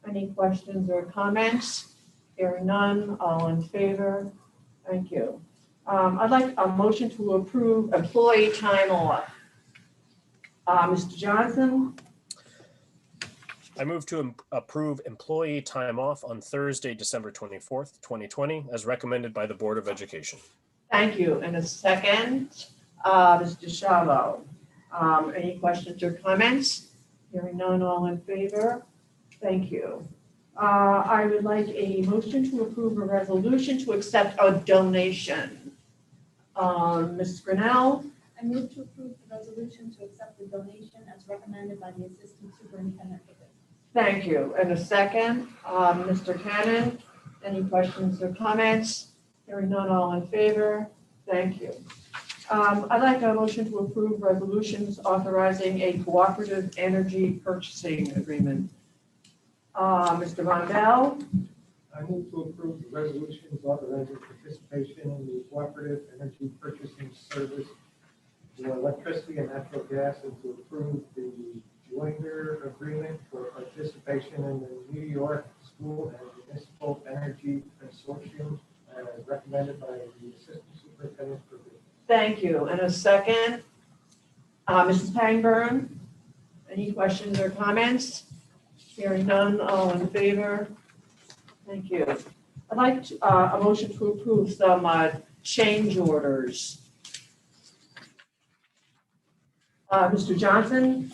any questions or comments? Hearing none, all in favor? Thank you. I'd like a motion to approve employee time off. Mr. Johnson, I move to approve employee time off on Thursday, December 24th, 2020, as recommended by the Board of Education. thank you. And a second, Mr. Shavo. Any questions or comments? Hearing none, all in favor? Thank you. I would like a motion to approve a resolution to accept a donation. Ms. Grinnell, I move to approve the resolution to accept the donation as recommended by the Assistant Superintendent for Business. thank you. And a second, Mr. Cannon. Any questions or comments? Hearing none, all in favor? Thank you. I'd like a motion to approve resolutions authorizing a cooperative energy purchasing agreement. Mr. Rondell, I move to approve the resolutions authorizing participation in the cooperative energy purchasing service for electricity and natural gas, and to approve the joiner agreement for participation in the New York School and Municipal Energy Consortium as recommended by the Assistant Superintendent for Business. thank you. And a second, Mrs. Pangburn. Any questions or comments? Hearing none, all in favor? Thank you. I'd like a motion to approve some change orders. Mr. Johnson,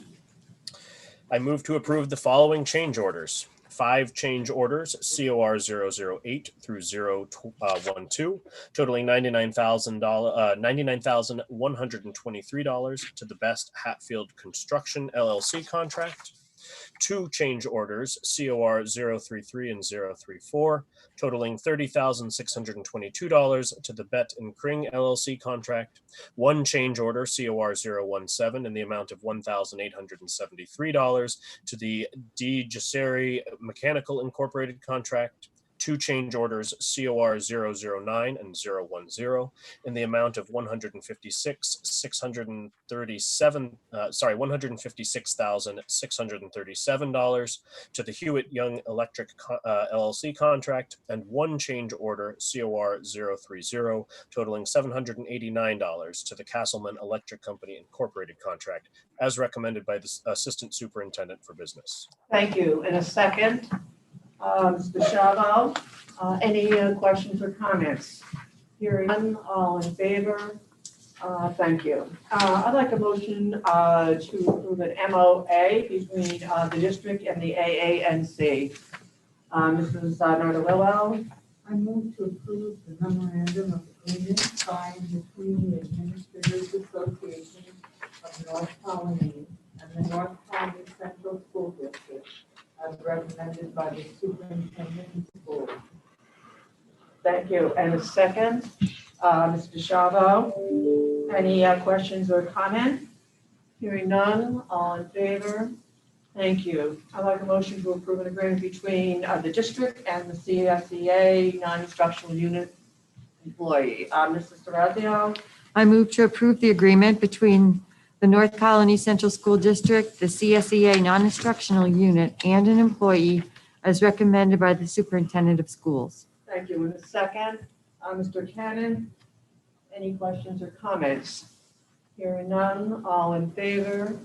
I move to approve the following change orders. 5 change orders, COR 008 through 012, totaling $99,123 to the Best Hatfield Construction LLC contract. 2 change orders, COR 033 and 034, totaling $30,622 to the Bet and Kring LLC contract. 1 change order, COR 017, in the amount of $1,873 to the De Gesseri Mechanical Incorporated contract. 2 change orders, COR 009 and 010, in the amount of $156,637 to the Hewitt Young Electric LLC contract, and 1 change order, COR 030, totaling $789 to the Castleman Electric Company Incorporated contract, as recommended by the Assistant Superintendent for Business. thank you. In a second, Mr. Shavo, any questions or comments? Hearing none, all in favor? Thank you. I'd like a motion to approve an MOA between the district and the AANC. Mrs. Nardolillo, I move to approve the memorandum of agreement signed between the Administrators Association of North Colony and the North Colony Central School District as recommended by the Superintendent of Schools. thank you. And a second, Mr. Shavo, any questions or comment? Hearing none, all in favor? Thank you. I'd like a motion to approve an agreement between the district and the CSEA non-instructional unit employee. Mrs. Serrazio, I move to approve the agreement between the North Colony Central School District, the CSEA non-instructional unit, and an employee as recommended by the Superintendent of Schools. thank you. In a second, Mr. Cannon, any questions or comments? Hearing none, all in favor?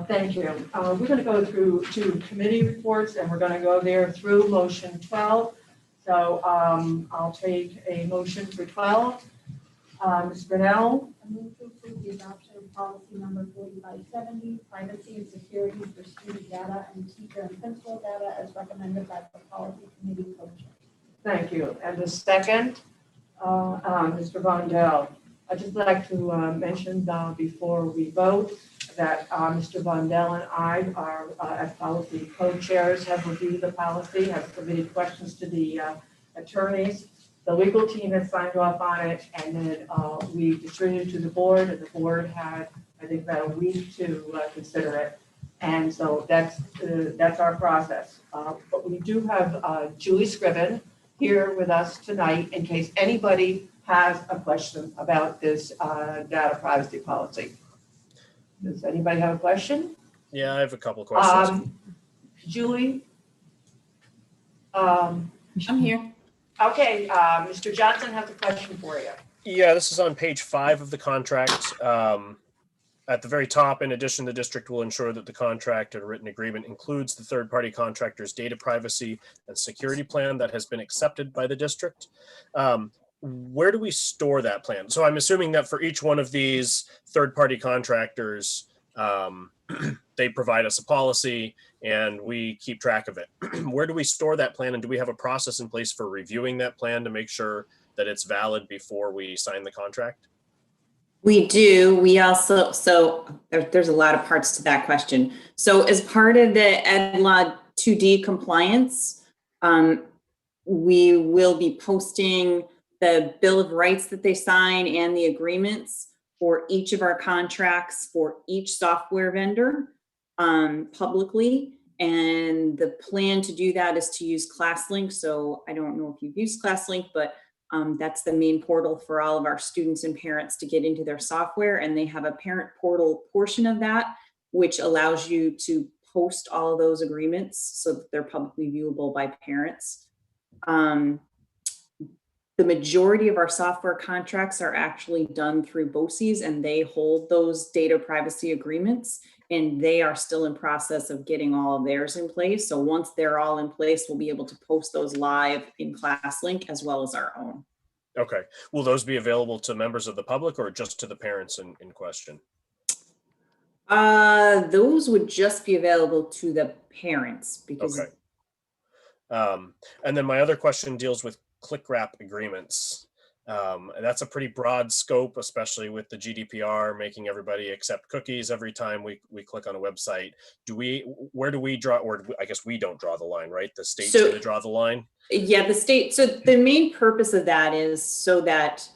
Thank you. We're going to go through 2 committee reports, and we're going to go there through motion 12. So I'll take a motion for 12. Ms. Grinnell, I move to approve the adoption of policy number 4570, privacy and security for student data and teacher and principal data as recommended by the policy committee co-chair. thank you. And the second, Mr. Vondell. I'd just like to mention before we vote that Mr. Vondell and I are, as policy co-chairs, have reviewed the policy, have submitted questions to the attorneys. The legal team has signed off on it, and then we distributed it to the board, and the board had, I think, about a week to consider it. And so that's our process. But we do have Julie Scriven here with us tonight in case anybody has a question about this data privacy policy. Does anybody have a question? Yeah, I have a couple of questions. Julie? I'm here. Okay, Mr. Johnson has a question for you. Yeah, this is on page 5 of the contract. At the very top, in addition, the district will ensure that the contract or written agreement includes the third-party contractor's data privacy and security plan that has been accepted by the district. Where do we store that plan? So I'm assuming that for each one of these third-party contractors, they provide us a policy and we keep track of it. Where do we store that plan, and do we have a process in place for reviewing that plan to make sure that it's valid before we sign the contract? We do. We also, there's a lot of parts to that question. So as part of the Ed Law 2D compliance, we will be posting the Bill of Rights that they sign and the agreements for each of our contracts for each software vendor publicly. And the plan to do that is to use ClassLink. So I don't know if you've used ClassLink, but that's the main portal for all of our students and parents to get into their software. And they have a parent portal portion of that, which allows you to post all of those agreements so that they're publicly viewable by parents. The majority of our software contracts are actually done through BOCES, and they hold those data privacy agreements, and they are still in process of getting all of theirs in place. So once they're all in place, we'll be able to post those live in ClassLink as well as our own. Okay. Will those be available to members of the public or just to the parents in question? Those would just be available to the parents because. Okay. And then my other question deals with click wrap agreements. And that's a pretty broad scope, especially with the GDPR making everybody accept cookies every time we click on a website. Where do we draw, or I guess we don't draw the line, right? The state's going to draw the line? Yeah, the state. So the main purpose of that is so that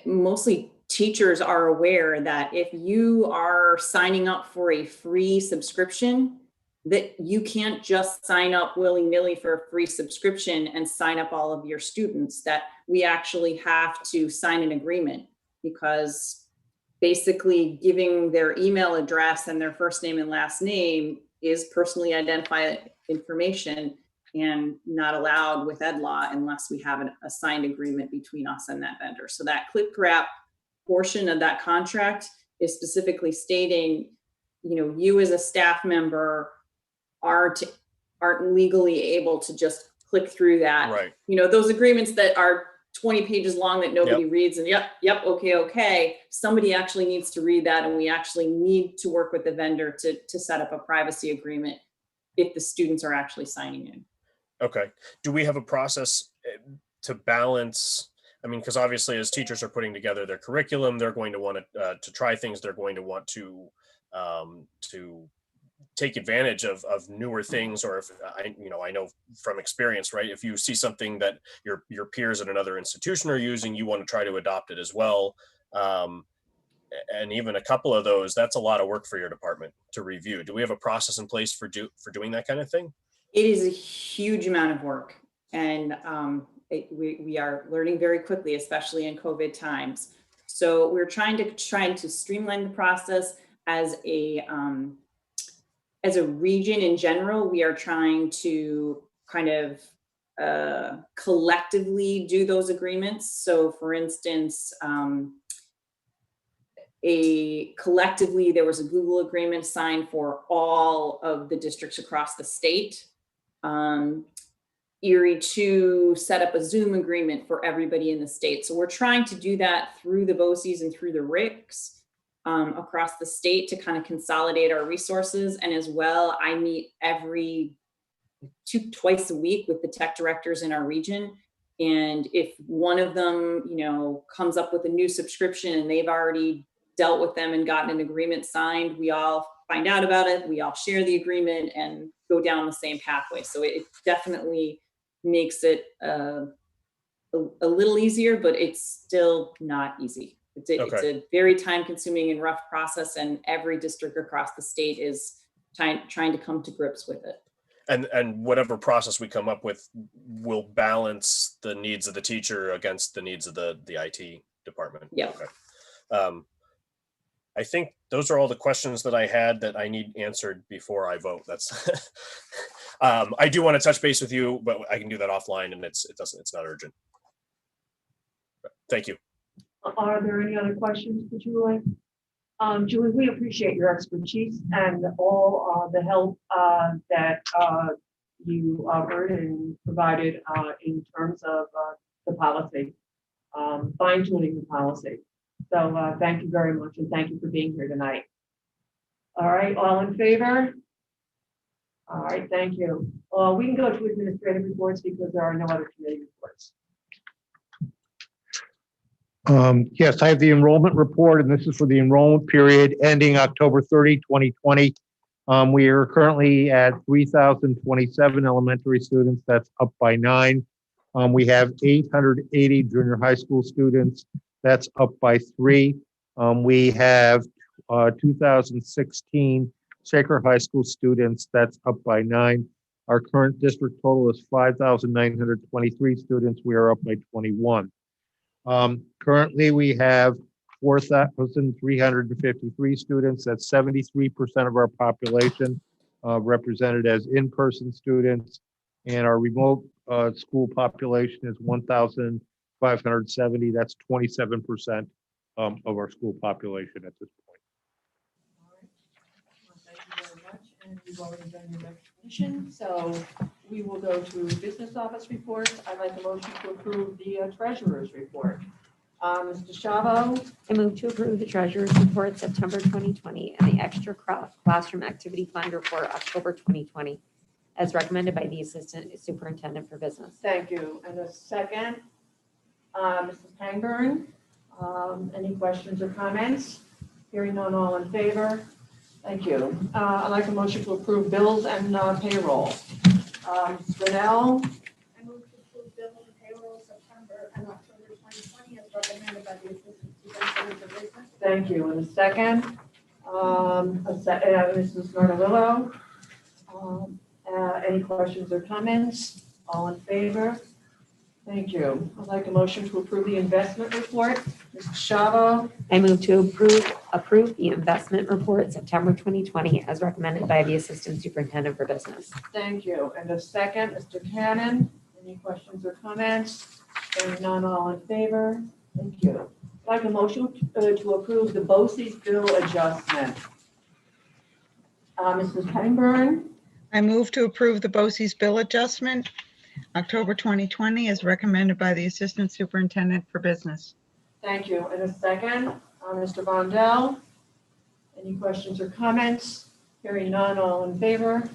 mostly teachers are aware that if you are signing up for a free subscription, that you can't just sign up willy-nilly for a free subscription and sign up all of your students, that we actually have to sign an agreement, because basically giving their email address and their first name and last name is personally identified information and not allowed with Ed Law unless we have a signed agreement between us and that vendor. So that click wrap portion of that contract is specifically stating, you as a staff member aren't legally able to just click through that. Right. Those agreements that are 20 pages long that nobody reads and yep, okay. Somebody actually needs to read that, and we actually need to work with the vendor to set up a privacy agreement if the students are actually signing in. Okay. Do we have a process to balance? I mean, because obviously as teachers are putting together their curriculum, they're going to want to try things. They're going to want to take advantage of newer things, or if I know from experience, right? If you see something that your peers at another institution are using, you want to try to adopt it as well. And even a couple of those, that's a lot of work for your department to review. Do we have a process in place for doing that kind of thing? It is a huge amount of work, and we are learning very quickly, especially in COVID times. So we're trying to streamline the process as a region in general. We are trying to kind of collectively do those agreements. So for instance, collectively, there was a Google agreement signed for all of the districts across the state. Erie 2 set up a Zoom agreement for everybody in the state. So we're trying to do that through the BOCES and through the RICs across the state to kind of consolidate our resources. And as well, I meet twice a week with the tech directors in our region. And if one of them, comes up with a new subscription and they've already dealt with them and gotten an agreement signed, we all find out about it. We all share the agreement and go down the same pathway. So it definitely makes it a little easier, but it's still not easy. It's a very time-consuming and rough process, and every district across the state is trying to come to grips with it. And whatever process we come up with will balance the needs of the teacher against the needs of the IT department. Yeah. Okay. I think those are all the questions that I had that I need answered before I vote. That's. I do want to touch base with you, but I can do that offline, and it's not urgent. Thank you. Are there any other questions for Julie? Julie, we appreciate your expertise and all the help that you offered and provided in terms of the policy, fine tuning the policy. So thank you very much, and thank you for being here tonight. All right, all in favor? All right, thank you. We can go to administrative reports because there are no other committee reports. Yes, I have the enrollment report, and this is for the enrollment period ending October 30, 2020. We are currently at 3,027 elementary students. That's up by 9. We have 880 junior high school students. That's up by 3. We have 2,016 Sacred High School students. That's up by 9. Our current district total is 5,923 students. We are up by 21. Currently, we have 4,353 students. That's 73% of our population represented as in-person students. And our remote school population is 1,570. That's 27% of our school population at this point. Thank you very much, and we've already done your recognition, so we will go to business office reports. I'd like a motion to approve the treasurer's report. Mr. Shavo? I move to approve the treasurer's report September 2020 and the extra classroom activity fund report October 2020 as recommended by the Assistant Superintendent for Business. Thank you. And a second, Mrs. Pangburn. Any questions or comments? Hearing none, all in favor? Thank you. I'd like a motion to approve bills and payroll. Ms. Grinnell? I move to approve bills and payroll September and October 2020 as recommended by the Assistant Superintendent for Business. Thank you. And a second, Mrs. Nardilillo. Any questions or comments? All in favor? Thank you. I'd like a motion to approve the investment report. Mr. Shavo? I move to approve the investment report September 2020 as recommended by the Assistant Superintendent for Business. Thank you. And a second, Mr. Cannon. Any questions or comments? Hearing none, all in favor? Thank you. I'd like a motion to approve the BOCES bill adjustment. Mrs. Pangburn? I move to approve the BOCES bill adjustment, October 2020, as recommended by the Assistant Superintendent for Business. Thank you. And a second, Mr. Vondell. Any questions or comments? Hearing none, all in favor?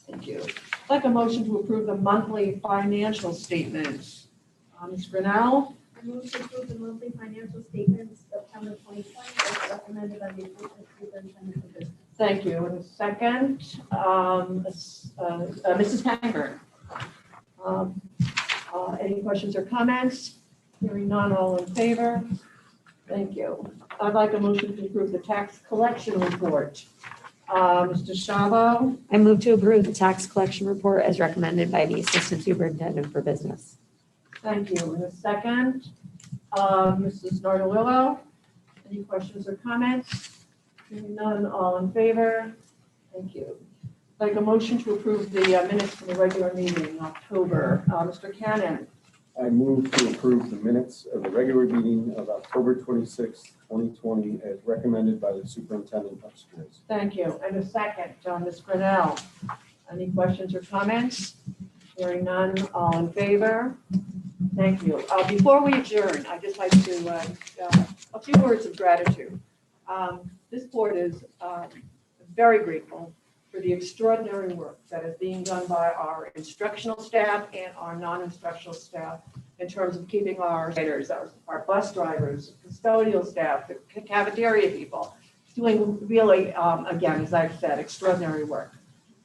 Thank you. I'd like a motion to approve the monthly financial statements. Ms. Grinnell? I move to approve the monthly financial statements September 2020 as recommended by the Assistant Superintendent for Business. Thank you. And a second, Mrs. Pangburn. Any questions or comments? Hearing none, all in favor? Thank you. I'd like a motion to approve the tax collection report. Mr. Shavo? I move to approve the tax collection report as recommended by the Assistant Superintendent for Business. Thank you. In a second, Mrs. Nardilillo. Any questions or comments? Hearing none, all in favor? Thank you. I'd like a motion to approve the minutes from the regular meeting in October. Mr. Cannon. I move to approve the minutes of the regular meeting of October 26, 2020, as recommended by the superintendent of schools. Thank you. And a second, Ms. Grinnell. Any questions or comments? Hearing none, all in favor? Thank you. Before we adjourn, I'd just like to a few words of gratitude. This board is very grateful for the extraordinary work that is being done by our instructional staff and our non-instructional staff in terms of keeping our trainers, our bus drivers, custodial staff, the cafeteria people, doing really, again, as I've said, extraordinary work.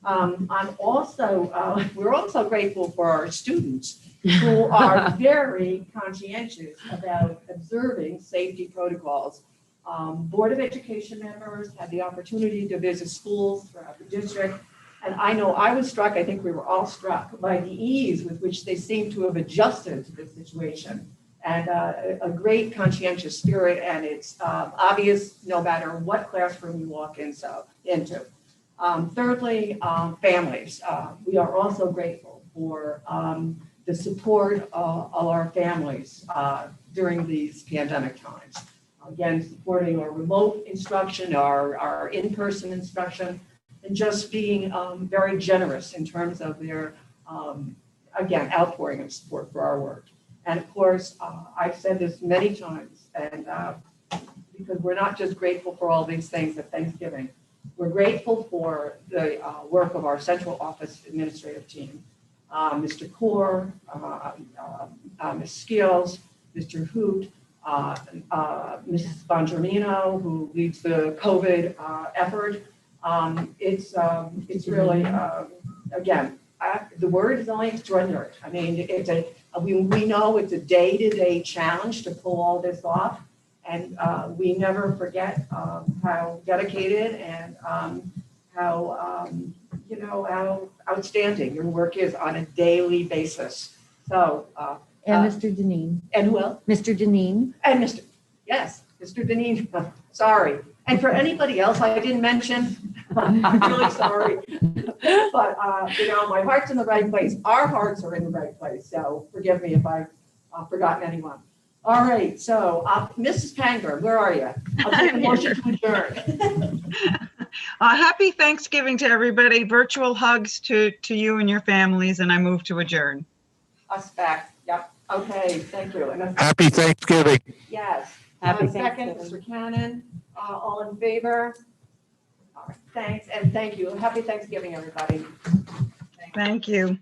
We're also grateful for our students who are very conscientious about observing safety protocols. Board of Education members had the opportunity to visit schools throughout the district. And I know I was struck, I think we were all struck by the ease with which they seem to have adjusted to this situation. And a great conscientious spirit, and it's obvious no matter what classroom you walk into. Thirdly, families. We are also grateful for the support of our families during these pandemic times. Again, supporting our remote instruction, our in-person instruction, and just being very generous in terms of their, again, outpouring of support for our work. And of course, I've said this many times, and because we're not just grateful for all these things at Thanksgiving, we're grateful for the work of our central office administrative team, Mr. Kaur, Ms. Skills, Mr. Hoot, Mrs. Bongermino, who leads the COVID effort. It's really, again, the word is only extraordinary. I mean, we know it's a day-to-day challenge to pull all this off. And we never forget how dedicated and how outstanding your work is on a daily basis. So. And Mr. Deneen. And who else? Mr. Deneen. And Mr. Deneen. Sorry. And for anybody else I didn't mention, I'm really sorry. But, my heart's in the right place. Our hearts are in the right place. So forgive me if I've forgotten anyone. All right. So Mrs. Panger, where are you? I'll take a motion to adjourn. Happy Thanksgiving to everybody. Virtual hugs to you and your families, and I move to adjourn. Us back. Yep. Okay. Thank you. And Happy Thanksgiving. yes. Happy Second, Mr. Cannon. All in favor? All right. Thanks and thank you. Happy Thanksgiving, everybody. Thank you.